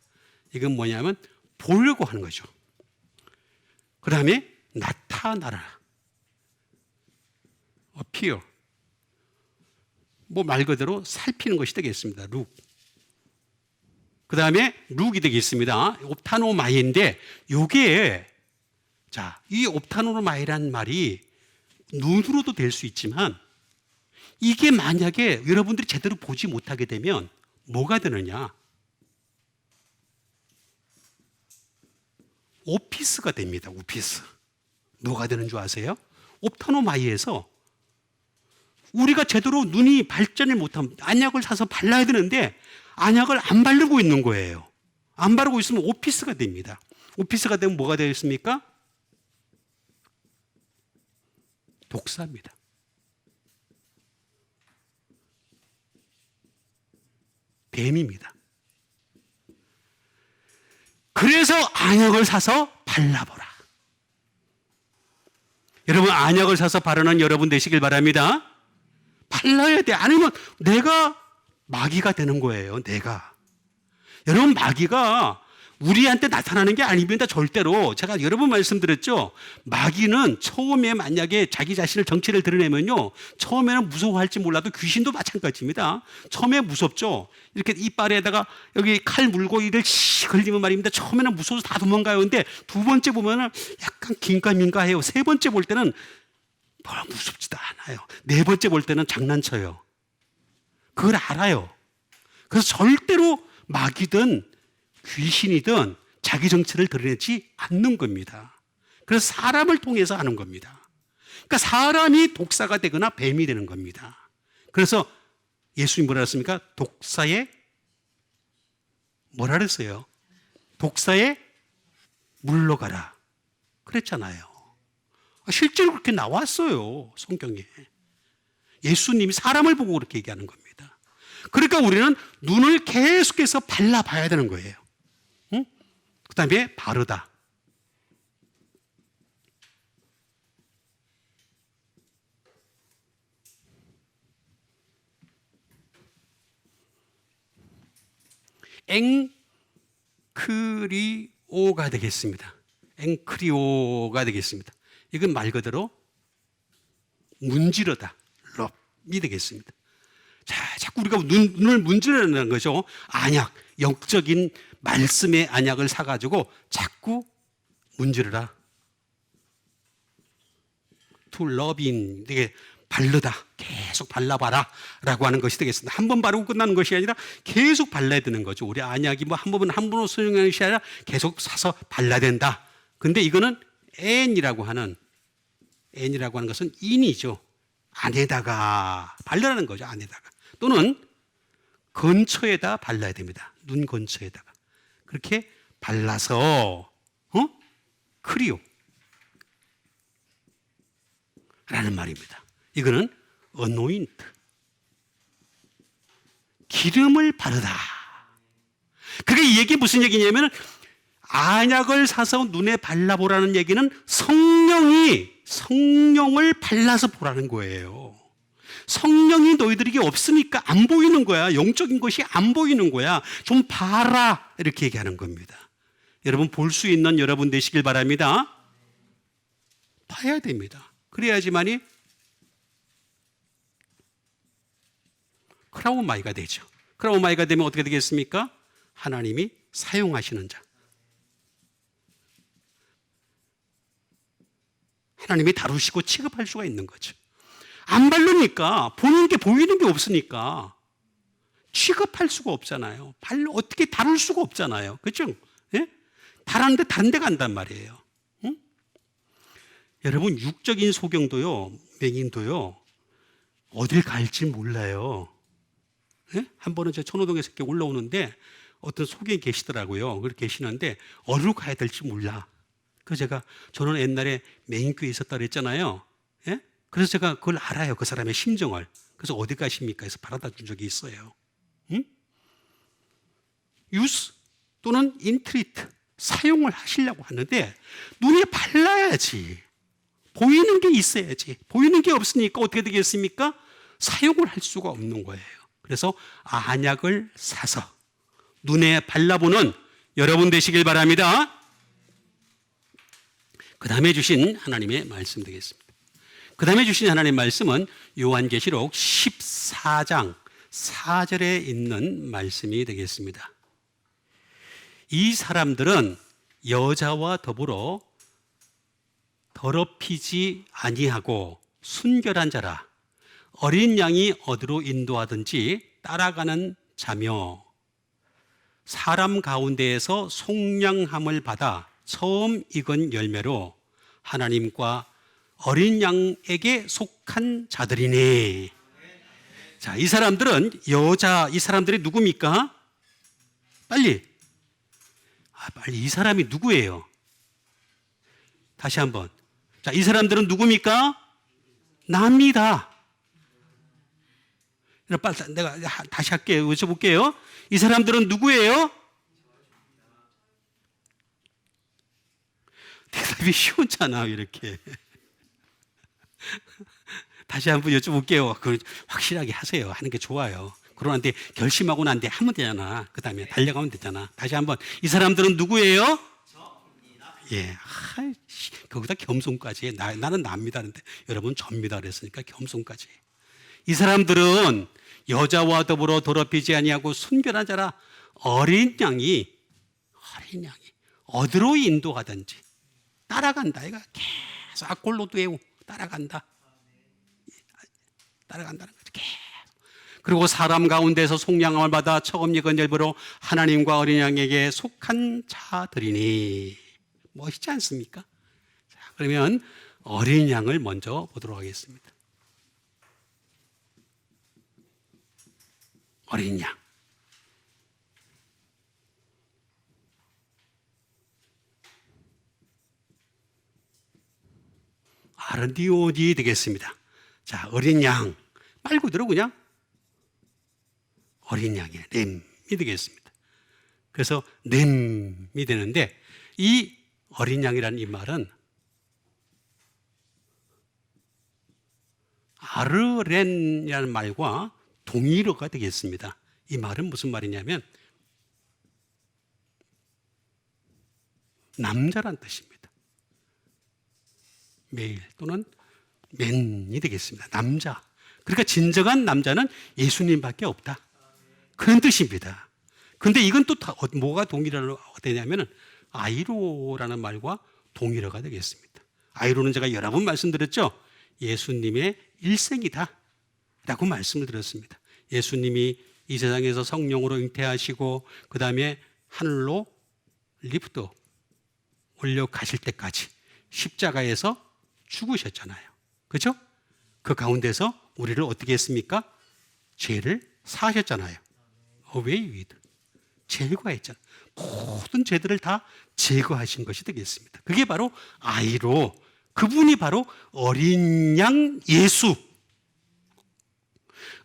이건 뭐냐면 보려고 하는 거죠. 그 다음에 나타나라. appear. 뭐 말 그대로 살피는 것이 되겠습니다. look. 그 다음에 룩이 되겠습니다. 옵타노마이인데, 요게, 자, 이 옵타노마이라는 말이 눈으로도 될 수 있지만, 이게 만약에 여러분들이 제대로 보지 못하게 되면 뭐가 되느냐? 오피스가 됩니다. 오피스. 뭐가 되는 줄 아세요? 옵타노마이에서 우리가 제대로 눈이 발전을 못하면 안약을 사서 발라야 되는데 안약을 안 바르고 있는 거예요. 안 바르고 있으면 오피스가 됩니다. 오피스가 되면 뭐가 되겠습니까? 독사입니다. 뱀입니다. 그래서 안약을 사서 발라보라. 여러분, 안약을 사서 바르는 여러분 되시길 바랍니다. 발라야 돼. 아니면 내가 마귀가 되는 거예요. 내가. 여러분, 마귀가 우리한테 나타나는 게 아닙니다. 절대로. 제가 여러 번 말씀드렸죠. 마귀는 처음에 만약에 자기 자신을 정체를 드러내면요, 처음에는 무서워할지 몰라도 귀신도 마찬가지입니다. 처음에 무섭죠. 이렇게 이빨에다가 여기 칼 물고 이를 걸리면 말입니다. 처음에는 무서워서 다 도망가요. 근데 두 번째 보면은 약간 긴가민가해요. 세 번째 볼 때는 별로 무섭지도 않아요. 네 번째 볼 때는 장난쳐요. 그걸 알아요. 그래서 절대로 마귀든 귀신이든 자기 정체를 드러내지 않는 겁니다. 그래서 사람을 통해서 하는 겁니다. 그러니까 사람이 독사가 되거나 뱀이 되는 겁니다. 그래서 예수님 뭐라 했습니까? 독사에 뭐라 그랬어요? 독사에 물러가라 그랬잖아요. 실제로 그렇게 나왔어요. 성경에. 예수님이 사람을 보고 그렇게 얘기하는 겁니다. 그러니까 우리는 눈을 계속해서 발라봐야 되는 거예요. 응? 그 다음에 바르다. 앵크리오가 되겠습니다. 앵크리오가 되겠습니다. 이건 말 그대로 문지르다, 럽이 되겠습니다. 자, 자꾸 우리가 눈을 문지르는 거죠. 안약, 영적인 말씀의 안약을 사가지고 자꾸 문지르라. to rubbing, 되게 바르다, 계속 발라봐라 라고 하는 것이 되겠습니다. 한 번 바르고 끝나는 것이 아니라 계속 발라야 되는 거죠. 우리 안약이 뭐 한 번으로 쓰는 것이 아니라 계속 사서 발라야 된다. 근데 이거는 N이라고 하는 것은 인이죠. 안에다가 바르라는 거죠. 안에다가. 또는 근처에다 발라야 됩니다. 눈 근처에다가. 그렇게 발라서 크리오 라는 말입니다. 이거는 anoint, 기름을 바르다. 그게 이 얘기 무슨 얘기냐면 안약을 사서 눈에 발라보라는 얘기는 성령을 발라서 보라는 거예요. 성령이 너희들에게 없으니까 안 보이는 거야. 영적인 것이 안 보이는 거야. 좀 봐라 이렇게 얘기하는 겁니다. 여러분 볼 수 있는 여러분 되시길 바랍니다. 봐야 됩니다. 그래야지만이 크라우마이가 되죠. 크라우마이가 되면 어떻게 되겠습니까? 하나님이 사용하시는 자, 하나님이 다루시고 취급할 수가 있는 거죠. 안 바르니까 보는 게 보이는 게 없으니까 취급할 수가 없잖아요. 어떻게 다룰 수가 없잖아요. 그렇죠? 예? 다른데 다른 데 간단 말이에요. 응? 여러분 육적인 소경도요, 맹인도요, 어딜 갈지 몰라요. 예? 한 번은 저 천호동에서 이렇게 올라오는데 어떤 소경이 계시더라고요. 그렇게 계시는데 어디로 가야 될지 몰라. 그래서 저는 옛날에 맹인교회에 있었다 그랬잖아요. 예? 그래서 제가 그걸 알아요. 그 사람의 심정을. 그래서 어디 가십니까? 해서 바라다 준 적이 있어요. 응? 유스 또는 인트리트 사용을 하시려고 하는데 눈에 발라야지. 보이는 게 있어야지. 보이는 게 없으니까 어떻게 되겠습니까? 사용을 할 수가 없는 거예요. 그래서 안약을 사서 눈에 발라보는 여러분 되시길 바랍니다. 그 다음에 주신 하나님의 말씀 되겠습니다. 그 다음에 주신 하나님의 말씀은 요한계시록 14장 4절에 있는 말씀이 되겠습니다. 이 사람들은 여자와 더불어 더럽히지 아니하고 순결한 자라, 어린 양이 어디로 인도하든지 따라가는 자며 사람 가운데에서 속량함을 받아 처음 익은 열매로 하나님과 어린 양에게 속한 자들이네. 자, 이 사람들은 이 사람들이 누굽니까? 빨리 이 사람이 누구예요? 다시 한번. 자, 이 사람들은 누굽니까? 나입니다. 내가 다시 할게요. 여쭤볼게요. 이 사람들은 누구예요? 대답이 쉬웠잖아, 이렇게. 다시 한번 여쭤볼게요. 확실하게 하세요. 하는 게 좋아요. 그러는데 결심하고 난 뒤에 하면 되잖아. 그 다음에 달려가면 되잖아. 다시 한번. 이 사람들은 누구예요? 예. 거기다 겸손까지 해. 나는 납니다. 하는데 여러분 접니다. 그랬으니까 겸손까지 해. 이 사람들은 여자와 더불어 더럽히지 아니하고 순결한 자라, 어린 양이 어디로 인도하든지 따라간다. 이거 계속 악골로도 외우 따라간다. 따라간다는 거죠. 계속. 그리고 사람 가운데서 속량함을 받아 처음 익은 열매로 하나님과 어린 양에게 속한 자들이니. 멋있지 않습니까? 자, 그러면 어린 양을 먼저 보도록 하겠습니다. 어린 양. 아르디온이 되겠습니다. 자, 어린 양. 말 그대로 그냥 어린 양의 램이 되겠습니다. 그래서 램이 되는데 이 어린 양이라는 이 말은 아르렌이라는 말과 동일어가 되겠습니다. 이 말은 무슨 말이냐면 남자란 뜻입니다. 메일 또는 맨이 되겠습니다. 남자. 그러니까 진정한 남자는 예수님밖에 없다. 그런 뜻입니다. 근데 이건 또 뭐가 동일어가 되냐면은 아이로라는 말과 동일어가 되겠습니다. 아이로는 제가 여러 번 말씀드렸죠. 예수님의 일생이다 라고 말씀을 드렸습니다. 예수님이 이 세상에서 성령으로 잉태하시고 그 다음에 하늘로 리프트 올려가실 때까지 십자가에서 죽으셨잖아요. 그렇죠? 그 가운데서 우리를 어떻게 했습니까? 죄를 사하셨잖아요. Away with. 제거했잖아요. 모든 죄들을 다 제거하신 것이 되겠습니다. 그게 바로 아이로. 그분이 바로 어린 양 예수.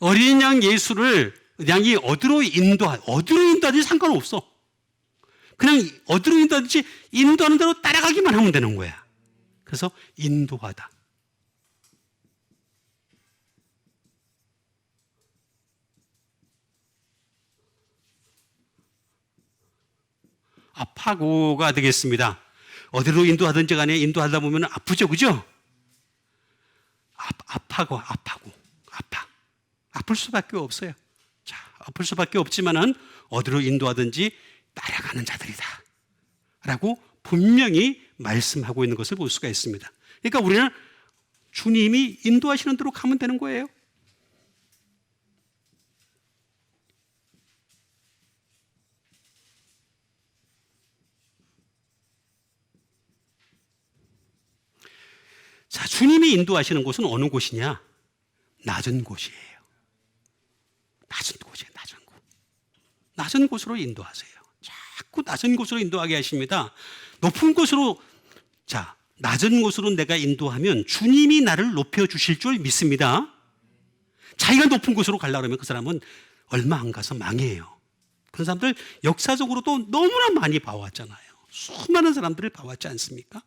어린 양 예수를 양이 어디로 인도하든지 상관없어. 그냥 어디로 인도하든지 인도하는 대로 따라가기만 하면 되는 거야. 그래서 인도하다. 아파고가 되겠습니다. 어디로 인도하든지 간에 인도하다 보면 아프죠, 그죠? 아파. 아플 수밖에 없어요. 자, 아플 수밖에 없지만은 어디로 인도하든지 따라가는 자들이다. 라고 분명히 말씀하고 있는 것을 볼 수가 있습니다. 그러니까 우리는 주님이 인도하시는 대로 가면 되는 거예요. 자, 주님이 인도하시는 곳은 어느 곳이냐? 낮은 곳이에요. 낮은 곳이에요, 낮은 곳. 낮은 곳으로 인도하세요. 자꾸 낮은 곳으로 인도하게 하십니다. 높은 곳으로, 자, 낮은 곳으로 내가 인도하면 주님이 나를 높여주실 줄 믿습니다. 자기가 높은 곳으로 가려고 하면 그 사람은 얼마 안 가서 망해요. 그런 사람들 역사적으로도 너무나 많이 봐왔잖아요. 수많은 사람들을 봐왔지 않습니까?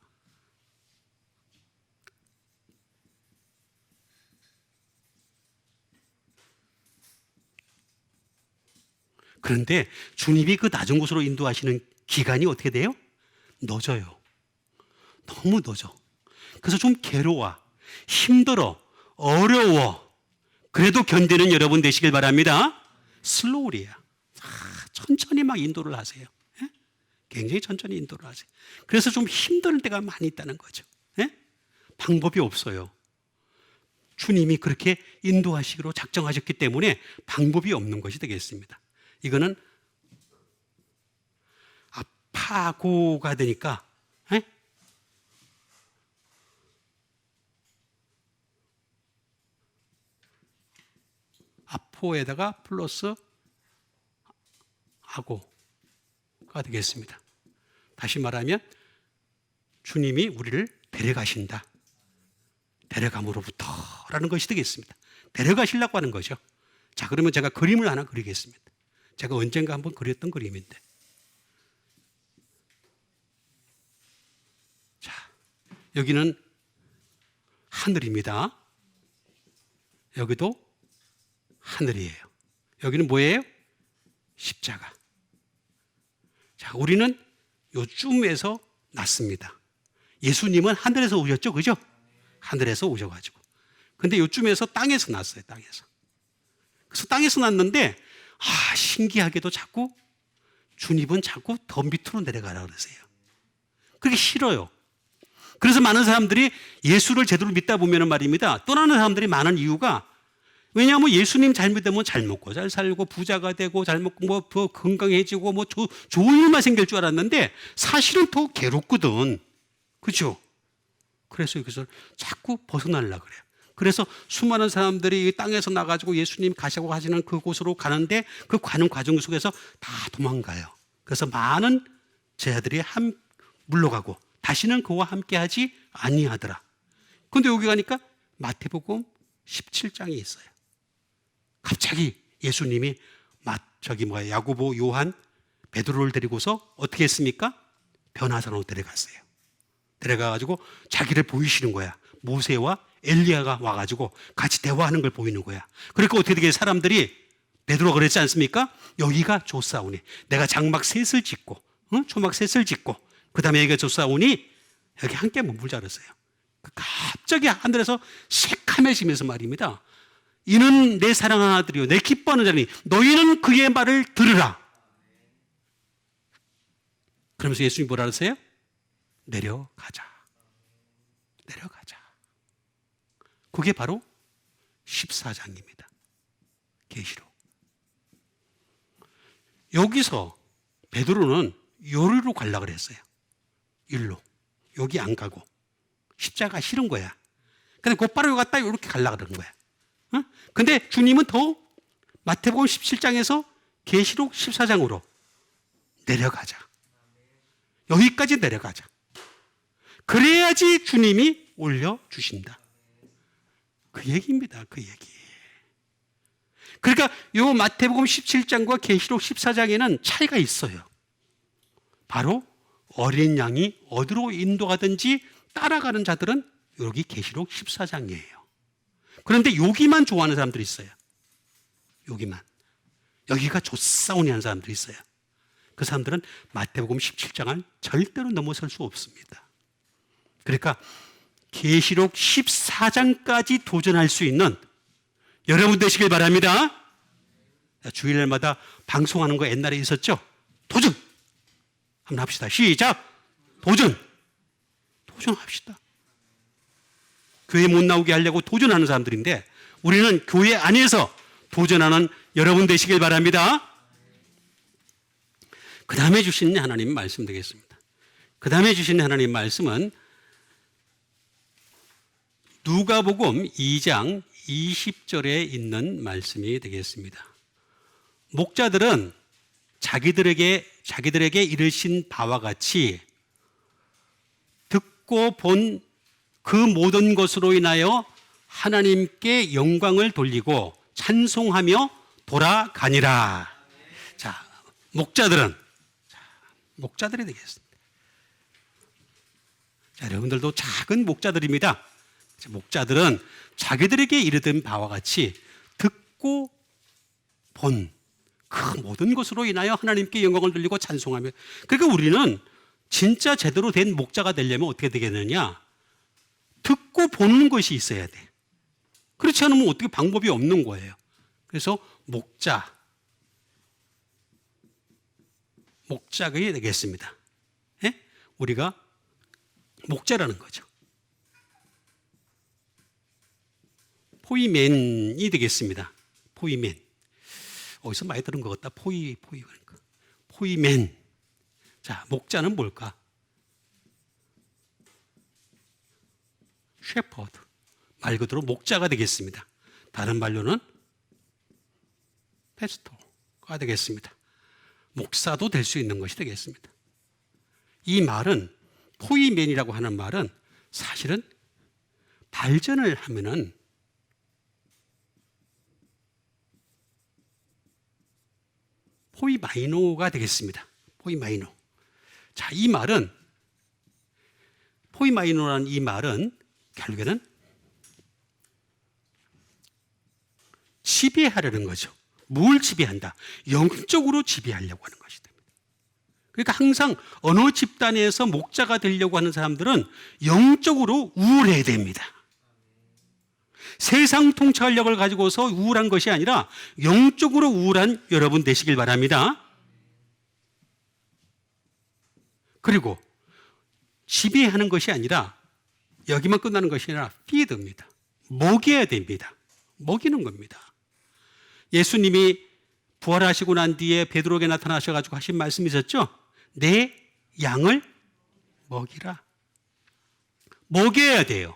그런데 주님이 그 낮은 곳으로 인도하시는 기간이 어떻게 돼요? 늦어요. 너무 늦어. 그래서 좀 괴로워, 힘들어, 어려워. 그래도 견디는 여러분 되시길 바랍니다. 슬로우리야. 천천히 막 인도를 하세요. 예? 굉장히 천천히 인도를 하세요. 그래서 좀 힘들 때가 많이 있다는 거죠. 예? 방법이 없어요. 주님이 그렇게 인도하시기로 작정하셨기 때문에 방법이 없는 것이 되겠습니다. 이거는 아파고가 되니까 에? 아포에다가 플러스 아고가 되겠습니다. 다시 말하면 주님이 우리를 데려가신다. 데려감으로부터 라는 것이 되겠습니다. 데려가시려고 하는 거죠. 자, 그러면 제가 그림을 하나 그리겠습니다. 제가 언젠가 한번 그렸던 그림인데. 자, 여기는 하늘입니다. 여기도 하늘이에요. 여기는 뭐예요? 십자가. 자, 우리는 요쯤에서 났습니다. 예수님은 하늘에서 오셨죠, 그죠? 하늘에서 오셔가지고. 근데 요쯤에서 땅에서 났어요, 땅에서. 그래서 땅에서 났는데, 신기하게도 자꾸 주님은 자꾸 더 밑으로 내려가라 그러세요. 그게 싫어요. 그래서 많은 사람들이 예수를 제대로 믿다 보면 말입니다. 떠나는 사람들이 많은 이유가, 왜냐하면 예수님 잘 믿으면 잘 먹고 잘 살고 부자가 되고 잘 먹고 뭐 더 건강해지고 뭐 좋은 일만 생길 줄 알았는데 사실은 더 괴롭거든. 그렇죠? 그래서 여기서 자꾸 벗어나려고 그래요. 그래서 수많은 사람들이 이 땅에서 나가지고 예수님 가시고 하시는 그곳으로 가는데 그 가는 과정 속에서 다 도망가요. 그래서 많은 제자들이 물러가고 다시는 그와 함께하지 아니하더라. 그런데 여기 가니까 마태복음 17장이 있어요. 갑자기 예수님이 야고보, 요한, 베드로를 데리고서 어떻게 했습니까? 변화산으로 데려갔어요. 데려가가지고 자기를 보이시는 거야. 모세와 엘리야가 와가지고 같이 대화하는 걸 보이는 거야. 그러니까 어떻게 되게 사람들이 베드로가 그랬지 않습니까? 여기가 좋사오니 내가 장막 셋을 짓고 초막 셋을 짓고 그 다음에 여기가 좋사오니 여기 함께 머물자 그랬어요. 갑자기 하늘에서 새카매지면서 말입니다. 이는 내 사랑하는 아들이요 내 기뻐하는 자니 너희는 그의 말을 들으라. 그러면서 예수님이 뭐라 그러세요? 내려가자. 내려가자. 그게 바로 14장입니다. 계시록. 여기서 베드로는 요리로 가려고 그랬어요. 일로. 여기 안 가고. 십자가 싫은 거야. 근데 곧바로 갔다 이렇게 가려고 그러는 거야. 근데 주님은 더 마태복음 17장에서 계시록 14장으로 내려가자. 여기까지 내려가자. 그래야지 주님이 올려주신다. 그 얘기입니다. 그 얘기. 그러니까 요 마태복음 17장과 계시록 14장에는 차이가 있어요. 바로 어린 양이 어디로 인도가든지 따라가는 자들은 여기 계시록 14장이에요. 그런데 여기만 좋아하는 사람들이 있어요. 여기만. 여기가 좋사오니 하는 사람들이 있어요. 그 사람들은 마태복음 17장을 절대로 넘어설 수 없습니다. 그러니까 계시록 14장까지 도전할 수 있는 여러분 되시길 바랍니다. 주일날마다 방송하는 거 옛날에 있었죠? 도전! 한번 합시다. 시작! 도전! 도전합시다. 교회 못 나오게 하려고 도전하는 사람들인데 우리는 교회 안에서 도전하는 여러분 되시길 바랍니다. 그 다음에 주신 하나님 말씀 되겠습니다. 그 다음에 주신 하나님 말씀은 누가복음 2장 20절에 있는 말씀이 되겠습니다. 목자들은 자기들에게 이르신 바와 같이 듣고 본 그 모든 것으로 인하여 하나님께 영광을 돌리고 찬송하며 돌아가니라. 자, 목자들이 되겠습니다. 자, 여러분들도 작은 목자들입니다. 목자들은 자기들에게 이르던 바와 같이 듣고 본 그 모든 것으로 인하여 하나님께 영광을 돌리고 찬송하며. 그러니까 우리는 진짜 제대로 된 목자가 되려면 어떻게 되겠느냐? 듣고 보는 것이 있어야 돼. 그렇지 않으면 어떻게 방법이 없는 거예요. 그래서 목자가 되겠습니다. 예? 우리가 목자라는 거죠. 포이맨이 되겠습니다. 포이맨. 어디서 많이 들은 것 같다. 그러니까. 포이맨. 자, 목자는 뭘까? 셰퍼드. 말 그대로 목자가 되겠습니다. 다른 말로는 패스토가 되겠습니다. 목사도 될 수 있는 것이 되겠습니다. 이 말은 포이맨이라고 하는 말은 사실은 발전을 하면은 포이마이노가 되겠습니다. 포이마이노. 자, 이 말은 포이마이노라는 이 말은 결국에는 지배하려는 거죠. 뭘 지배한다? 영적으로 지배하려고 하는 것이 됩니다. 그러니까 항상 어느 집단에서 목자가 되려고 하는 사람들은 영적으로 우울해야 됩니다. 세상 통찰력을 가지고서 우울한 것이 아니라 영적으로 우울한 여러분 되시길 바랍니다. 그리고 지배하는 것이 아니라 여기만 끝나는 것이 아니라 feed입니다. 먹여야 됩니다. 먹이는 겁니다. 예수님이 부활하시고 난 뒤에 베드로에게 나타나셔가지고 하신 말씀이 있었죠? 내 양을 먹이라. 먹여야 돼요.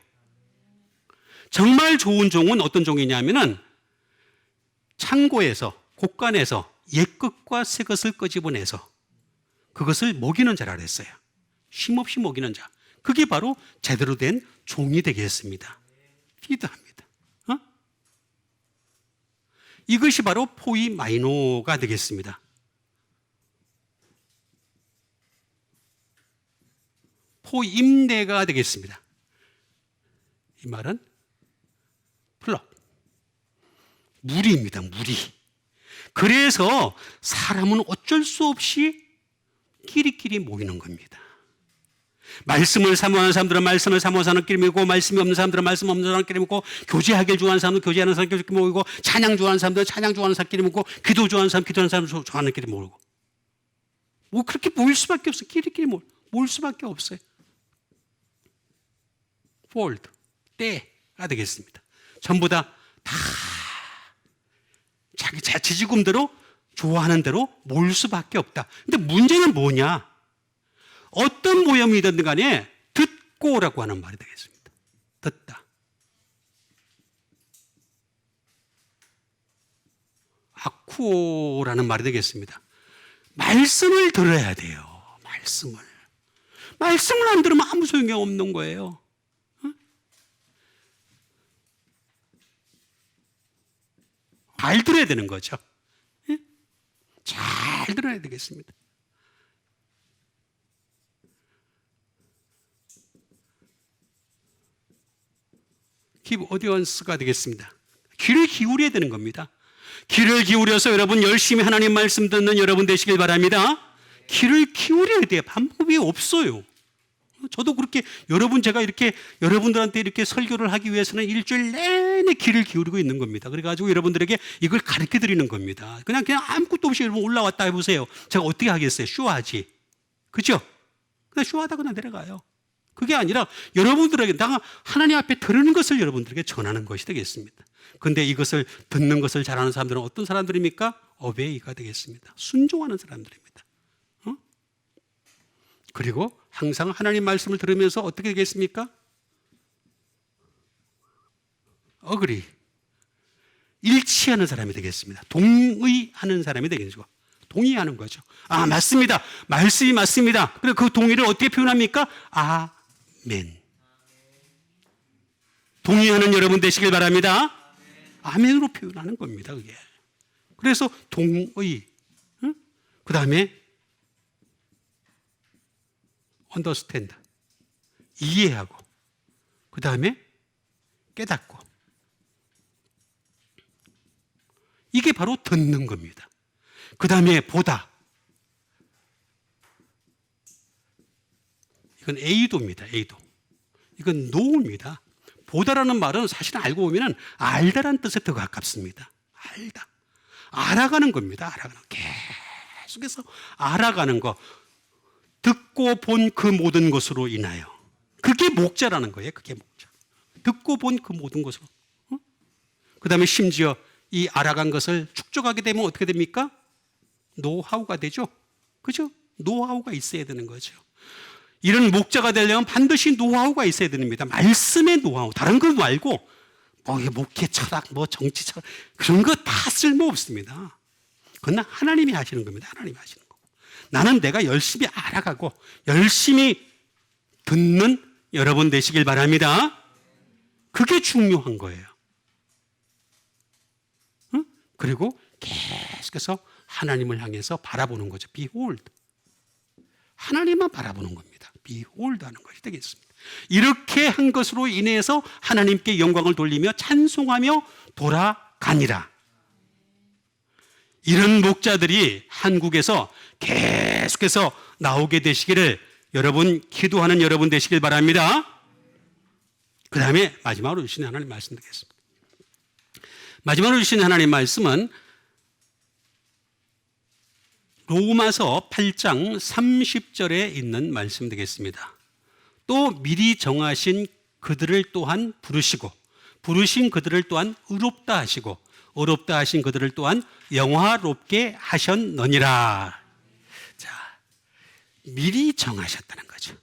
정말 좋은 종은 어떤 종이냐면은 창고에서 곳간에서 옛것과 새것을 끄집어내서 그것을 먹이는 자라 그랬어요. 쉼없이 먹이는 자. 그게 바로 제대로 된 종이 되겠습니다. 피드합니다. 이것이 바로 포이마이노가 되겠습니다. 포임내가 되겠습니다. 이 말은 플럭. 무리입니다. 무리. 그래서 사람은 어쩔 수 없이 끼리끼리 모이는 겁니다. 말씀을 사모하는 사람들은 말씀을 사모하는 사람끼리 모이고, 말씀이 없는 사람들은 말씀 없는 사람끼리 모이고, 교제하기를 좋아하는 사람은 교제하는 사람끼리 모이고, 찬양 좋아하는 사람들은 찬양 좋아하는 사람끼리 모이고, 기도 좋아하는 사람 기도하는 사람 좋아하는 사람끼리 모이고. 뭐 그렇게 모일 수밖에 없어요. 끼리끼리 모일 수밖에 없어요. 폴드, 때가 되겠습니다. 전부 다 자기 자치지금대로 좋아하는 대로 모일 수밖에 없다. 근데 문제는 뭐냐? 어떤 모임이든 간에 듣고라고 하는 말이 되겠습니다. 듣다. 아쿠오라는 말이 되겠습니다. 말씀을 들어야 돼요. 말씀을 안 들으면 아무 소용이 없는 거예요. 잘 들어야 되는 거죠. 잘 들어야 되겠습니다. Give audience가 되겠습니다. 귀를 기울여야 되는 겁니다. 귀를 기울여서 여러분 열심히 하나님 말씀 듣는 여러분 되시길 바랍니다. 귀를 기울여야 돼요. 방법이 없어요. 저도 그렇게 제가 이렇게 여러분들한테 이렇게 설교를 하기 위해서는 일주일 내내 귀를 기울이고 있는 겁니다. 그래가지고 여러분들에게 이걸 가르쳐 드리는 겁니다. 그냥 아무것도 없이 여러분 올라왔다 해보세요. 제가 어떻게 하겠어요? 쇼하지. 그죠? 그냥 쇼하다 그냥 내려가요. 그게 아니라 여러분들에게 내가 하나님 앞에 들으는 것을 여러분들에게 전하는 것이 되겠습니다. 근데 이것을 듣는 것을 잘하는 사람들은 어떤 사람들입니까? 어베이가 되겠습니다. 순종하는 사람들입니다. 그리고 항상 하나님 말씀을 들으면서 어떻게 되겠습니까? 어그리, 일치하는 사람이 되겠습니다. 동의하는 사람이 되겠죠. 동의하는 거죠. 아, 맞습니다. 말씀이 맞습니다. 그리고 그 동의를 어떻게 표현합니까? 아멘. 동의하는 여러분 되시길 바랍니다. 아멘으로 표현하는 겁니다. 그게. 그래서 동의, 그 다음에 understand, 이해하고, 그 다음에 깨닫고. 이게 바로 듣는 겁니다. 그 다음에 보다. 이건 A도입니다. A도. 이건 no입니다. 보다라는 말은 사실 알고 보면 알다라는 뜻에 더 가깝습니다. 알다. 알아가는 겁니다. 알아가는 거. 계속해서 알아가는 거. 듣고 본 그 모든 것으로 인하여. 그게 목자라는 거예요. 그게 목자. 듣고 본 그 모든 것으로. 그 다음에 심지어 이 알아간 것을 축적하게 되면 어떻게 됩니까? 노하우가 되죠. 그죠? 노하우가 있어야 되는 거죠. 이런 목자가 되려면 반드시 노하우가 있어야 됩니다. 말씀의 노하우. 다른 거 말고 목회 철학, 정치 철학 그런 거 다 쓸모 없습니다. 그건 하나님이 하시는 겁니다. 하나님이 하시는 거고. 나는 내가 열심히 알아가고 열심히 듣는 여러분 되시길 바랍니다. 그게 중요한 거예요. 응? 그리고 계속해서 하나님을 향해서 바라보는 거죠. Behold. 하나님만 바라보는 겁니다. Behold 하는 것이 되겠습니다. 이렇게 한 것으로 인해서 하나님께 영광을 돌리며 찬송하며 돌아가니라. 이런 목자들이 한국에서 계속해서 나오게 되시기를 여러분 기도하는 여러분 되시길 바랍니다. 그 다음에 마지막으로 주시는 하나님 말씀 드리겠습니다. 마지막으로 주시는 하나님 말씀은 로마서 8장 30절에 있는 말씀 되겠습니다. 또 미리 정하신 그들을 또한 부르시고 부르신 그들을 또한 의롭다 하시고 의롭다 하신 그들을 또한 영화롭게 하셨느니라. 자, 미리 정하셨다는 거죠.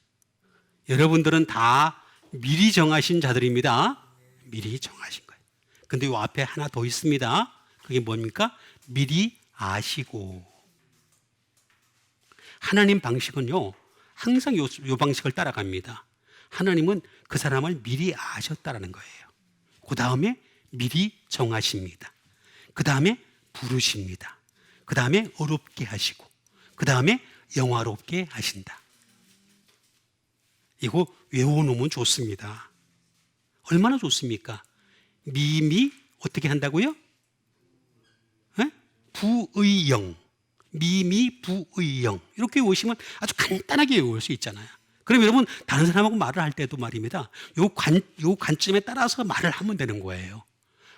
여러분들은 다 미리 정하신 자들입니다. 미리 정하신 거예요. 근데 이 앞에 하나 더 있습니다. 그게 뭡니까? 미리 아시고. 하나님 방식은요, 항상 요 방식을 따라갑니다. 하나님은 그 사람을 미리 아셨다라는 거예요. 그 다음에 미리 정하십니다. 그 다음에 부르십니다. 그 다음에 어렵게 하시고, 그 다음에 영화롭게 하신다. 이거 외워놓으면 좋습니다. 얼마나 좋습니까? 미미 어떻게 한다고요? 부의영. 미미 부의영. 이렇게 외우시면 아주 간단하게 외울 수 있잖아요. 그럼 여러분 다른 사람하고 말을 할 때도 말입니다. 요 관점에 따라서 말을 하면 되는 거예요.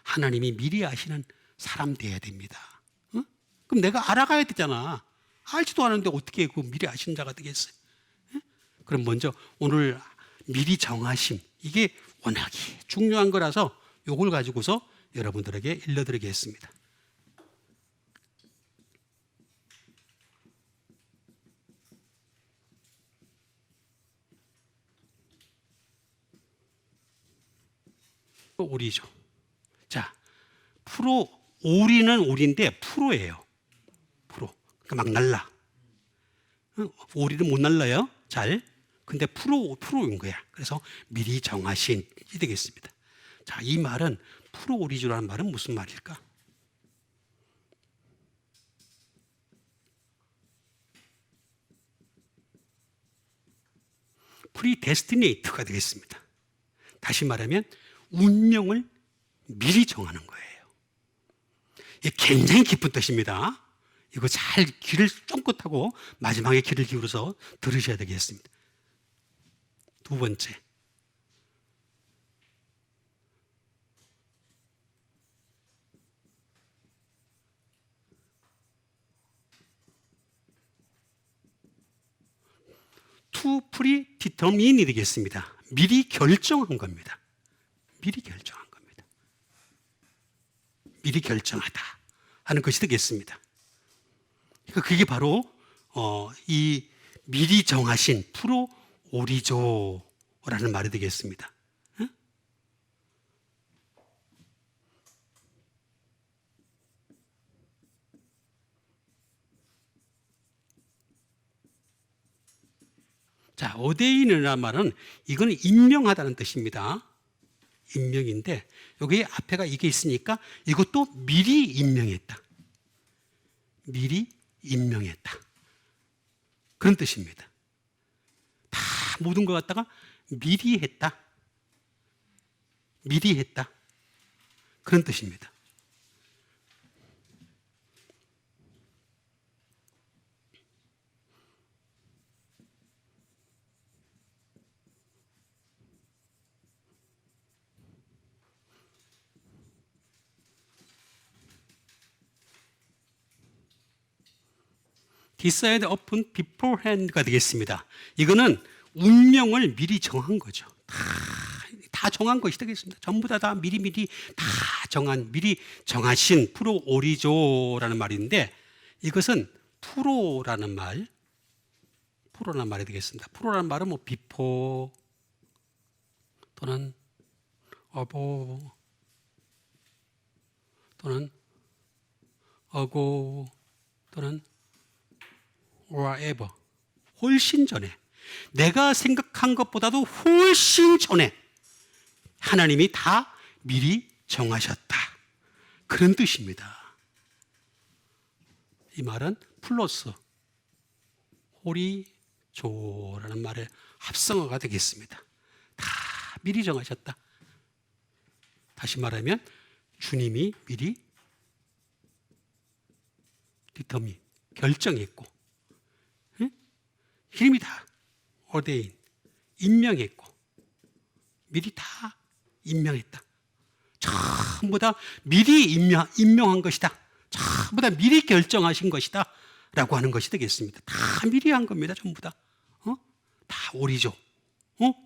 하나님이 미리 아시는 사람 돼야 됩니다. 응? 그럼 내가 알아가야 되잖아. 알지도 않은데 어떻게 그 미리 아시는 자가 되겠어요? 응? 그럼 먼저 오늘 미리 정하심, 이게 워낙에 중요한 거라서 요걸 가지고서 여러분들에게 일러드리겠습니다. 오리죠. 자, 오리는 오리인데 프로예요. 프로. 그러니까 막 날라. 오리는 못 날라요. 잘. 근데 프로인 거야. 그래서 미리 정하신이 되겠습니다. 자, 이 말은 프로 오리조라는 말은 무슨 말일까? 프리데스티네이트가 되겠습니다. 다시 말하면 운명을 미리 정하는 거예요. 이게 굉장히 깊은 뜻입니다. 이거 잘 귀를 쫑긋하고 마지막에 귀를 기울여서 들으셔야 되겠습니다. 두 번째, to predetermine이 되겠습니다. 미리 결정한 겁니다. 미리 결정한 겁니다. 미리 결정하다 하는 것이 되겠습니다. 그러니까 그게 바로 이 미리 정하신 프로 오리조라는 말이 되겠습니다. 응? 자, 어데인이라는 말은 이거는 임명하다는 뜻입니다. 임명인데 여기 앞에가 이게 있으니까 이것도 미리 임명했다. 미리 임명했다. 그런 뜻입니다. 다 모든 것 갖다가 미리 했다. 미리 했다. 그런 뜻입니다. decide upon beforehand가 되겠습니다. 이거는 운명을 미리 정한 거죠. 다 정한 것이 되겠습니다. 전부 다 미리 다 미리 정하신 프로 오리조라는 말인데 이것은 프로라는 말이 되겠습니다. 프로라는 말은 뭐 before 또는 above 또는 ago 또는 whatever, 훨씬 전에, 내가 생각한 것보다도 훨씬 전에 하나님이 다 미리 정하셨다. 그런 뜻입니다. 이 말은 플러스 호리조라는 말의 합성어가 되겠습니다. 다 미리 정하셨다. 다시 말하면 주님이 미리 디터민, 결정했고 주님이 다 ordain, 임명했고 미리 다 임명했다. 전부 다 미리 임명한 것이다. 전부 다 미리 결정하신 것이다. 라고 하는 것이 되겠습니다. 다 미리 한 겁니다. 전부 다. 다 오리죠.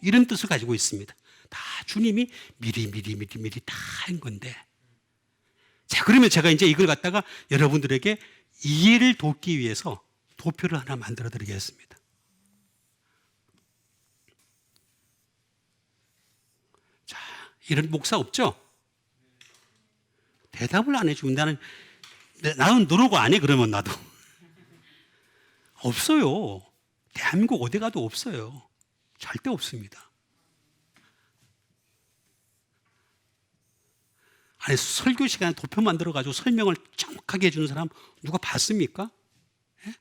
이런 뜻을 가지고 있습니다. 다 주님이 미리 다 한 건데. 자, 그러면 제가 이제 이걸 갖다가 여러분들에게 이해를 돕기 위해서 도표를 하나 만들어 드리겠습니다. 자, 이런 목사 없죠? 대답을 안 해주면 나는 누르고 안 해, 그러면 나도. 없어요. 대한민국 어디 가도 없어요. 절대 없습니다. 아니, 설교 시간에 도표 만들어가지고 설명을 정확하게 해주는 사람 누가 봤습니까? 예?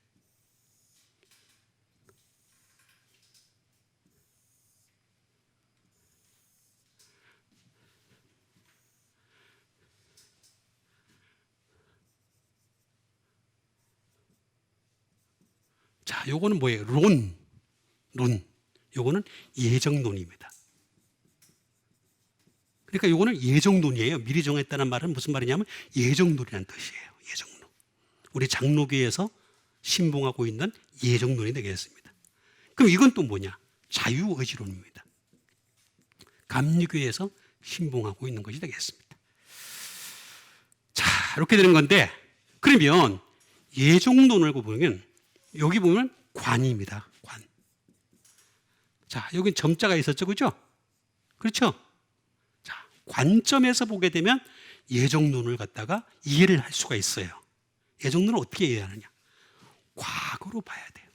자, 요거는 뭐예요? 론. 요거는 예정론입니다. 그러니까 요거는 예정론이에요. 미리 정했다는 말은 무슨 말이냐면 예정론이라는 뜻이에요. 예정론. 우리 장로교에서 신봉하고 있는 예정론이 되겠습니다. 그럼 이건 또 뭐냐? 자유의지론입니다. 감리교에서 신봉하고 있는 것이 되겠습니다. 자, 이렇게 되는 건데, 그러면 예정론을 보면 여기 보면 관입니다. 관. 자, 여기 점자가 있었죠, 그렇죠? 그렇죠? 자, 관점에서 보게 되면 예정론을 갖다가 이해를 할 수가 있어요. 예정론을 어떻게 이해하느냐? 과거로 봐야 돼요.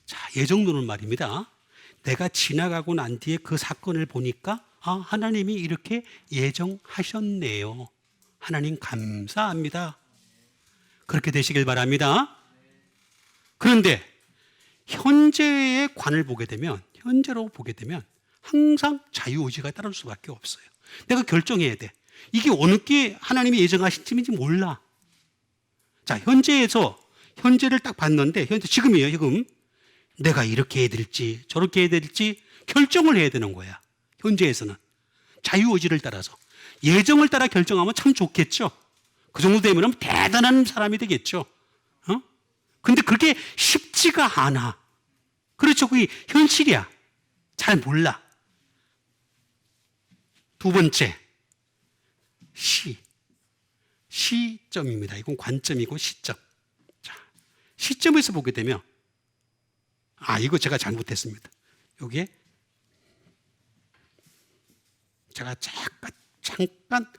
자, 예정론은 말입니다. 내가 지나가고 난 뒤에 그 사건을 보니까 하나님이 이렇게 예정하셨네요. 하나님 감사합니다. 그렇게 되시길 바랍니다. 그런데 현재의 관을 보게 되면, 현재로 보게 되면 항상 자유의지가 따를 수밖에 없어요. 내가 결정해야 돼. 이게 어느 게 하나님이 예정하신 팀인지 몰라. 자, 현재를 딱 봤는데, 지금이에요, 지금. 내가 이렇게 해야 될지, 저렇게 해야 될지 결정을 해야 되는 거야. 현재에서는. 자유의지를 따라서. 예정을 따라 결정하면 참 좋겠죠. 그 정도 되면 대단한 사람이 되겠죠. 근데 그게 쉽지가 않아. 그렇죠. 그게 현실이야. 잘 몰라. 두 번째, 시점입니다. 이건 관점이고 시점. 자, 시점에서 보게 되면, 이거 제가 잘못했습니다. 여기에 제가 잠깐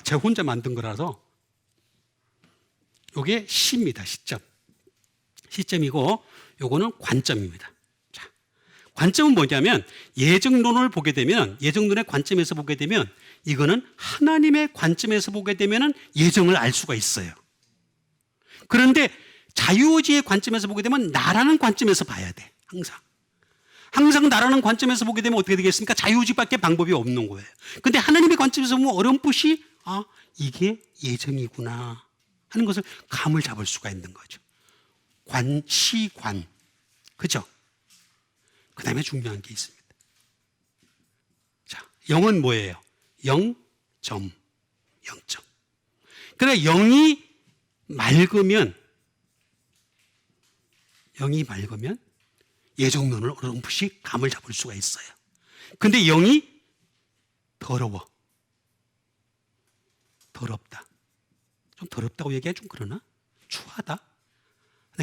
제 혼자 만든 거라서 이게 시입니다. 시점이고 요거는 관점입니다. 자, 관점은 뭐냐면 예정론을 보게 되면, 예정론의 관점에서 보게 되면 이거는 하나님의 관점에서 보게 되면 예정을 알 수가 있어요. 그런데 자유의지의 관점에서 보게 되면 나라는 관점에서 봐야 돼. 항상 나라는 관점에서 보게 되면 어떻게 되겠습니까? 자유의지밖에 방법이 없는 거예요. 근데 하나님의 관점에서 보면 어렴풋이 이게 예정이구나 하는 것을 감을 잡을 수가 있는 거죠. 시관. 그죠? 그 다음에 중요한 게 있습니다. 자, 0은 뭐예요? 0점. 그러니까 0이 맑으면 예정론을 어렴풋이 감을 잡을 수가 있어요. 근데 0이 더럽다. 좀 더럽다고 얘기하기 좀 그러나? 추하다?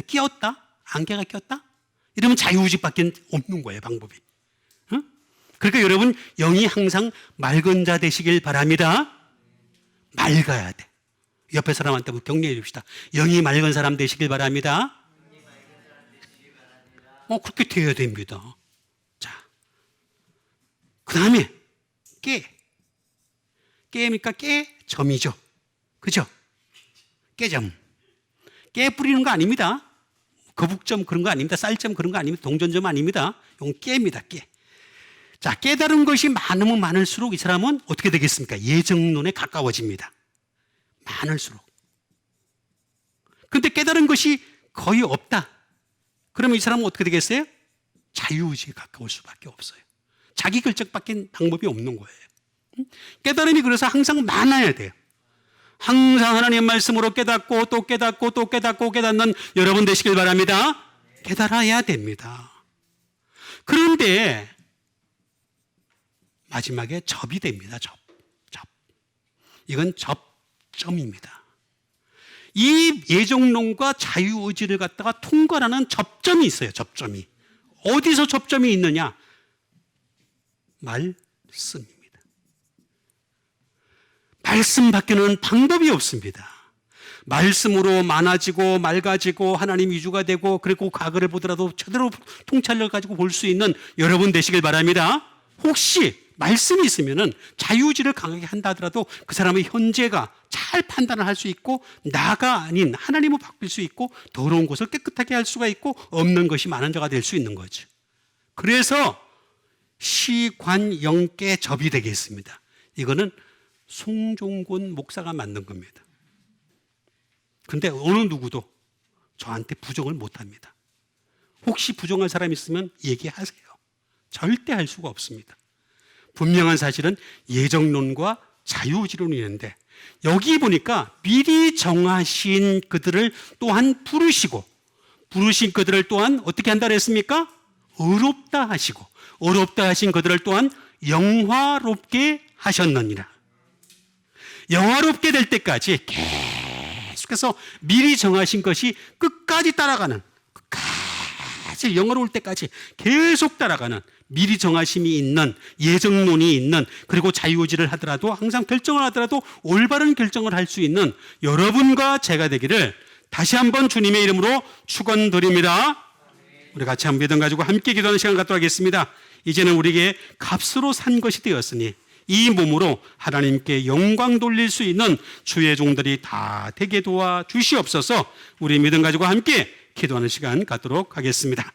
끼었다? 안개가 꼈다? 이러면 자유의지밖에 없는 거예요, 방법이. 그러니까 여러분, 0이 항상 맑은 자 되시길 바랍니다. 맑아야 돼. 옆에 사람한테 격려해 줍시다. 0이 맑은 사람 되시길 바랍니다. 그렇게 되어야 됩니다. 자, 그 다음에 깨니까 깨점이죠. 그죠? 깨점. 깨 뿌리는 거 아닙니다. 거북점 그런 거 아닙니다. 쌀점 그런 거 아닙니다. 동전점 아닙니다. 이건 깨입니다. 깨. 자, 깨달은 것이 많으면 많을수록 이 사람은 어떻게 되겠습니까? 예정론에 가까워집니다. 많을수록. 근데 깨달은 것이 거의 없다. 그러면 이 사람은 어떻게 되겠어요? 자유의지에 가까울 수밖에 없어요. 자기 결정밖에 방법이 없는 거예요. 깨달음이 그래서 항상 많아야 돼요. 항상 하나님 말씀으로 깨닫고 또 깨닫고 또 깨닫고 깨닫는 여러분 되시길 바랍니다. 깨달아야 됩니다. 그런데 마지막에 접이 됩니다. 접. 이건 접점입니다. 이 예정론과 자유의지를 갖다가 통과하는 접점이 있어요. 접점이. 어디서 접점이 있느냐? 말씀입니다. 말씀밖에는 방법이 없습니다. 말씀으로 많아지고 맑아지고 하나님 위주가 되고, 그리고 과거를 보더라도 제대로 통찰을 가지고 볼 수 있는 여러분 되시길 바랍니다. 혹시 말씀이 있으면은 자유의지를 강하게 한다 하더라도 그 사람의 현재가 잘 판단을 할 수 있고, 나가 아닌 하나님을 바뀔 수 있고, 더러운 것을 깨끗하게 할 수가 있고, 없는 것이 많은 자가 될 수 있는 거죠. 그래서 시관영계 접이 되겠습니다. 이거는 송종곤 목사가 만든 겁니다. 근데 어느 누구도 저한테 부정을 못합니다. 혹시 부정할 사람 있으면 얘기하세요. 절대 할 수가 없습니다. 분명한 사실은 예정론과 자유의지론이 있는데 여기 보니까 미리 정하신 그들을 또한 부르신 그들을 또한 어떻게 한다 그랬습니까? 의롭다 하시고 의롭다 하신 그들을 또한 영화롭게 하셨느니라. 영화롭게 될 때까지 계속해서 미리 정하신 것이 끝까지 따라가는, 끝까지 영화로울 때까지 계속 따라가는 미리 정하심이 있는, 예정론이 있는, 그리고 자유의지를 하더라도 항상 결정을 하더라도 올바른 결정을 할 수 있는 여러분과 제가 되기를 다시 한번 주님의 이름으로 축원드립니다. 우리 같이 한 믿음 가지고 함께 기도하는 시간 갖도록 하겠습니다. 이제는 우리에게 값으로 산 것이 되었으니 이 몸으로 하나님께 영광 돌릴 수 있는 주의 종들이 다 되게 도와 주시옵소서. 우리 믿음 가지고 함께 기도하는 시간 갖도록 하겠습니다.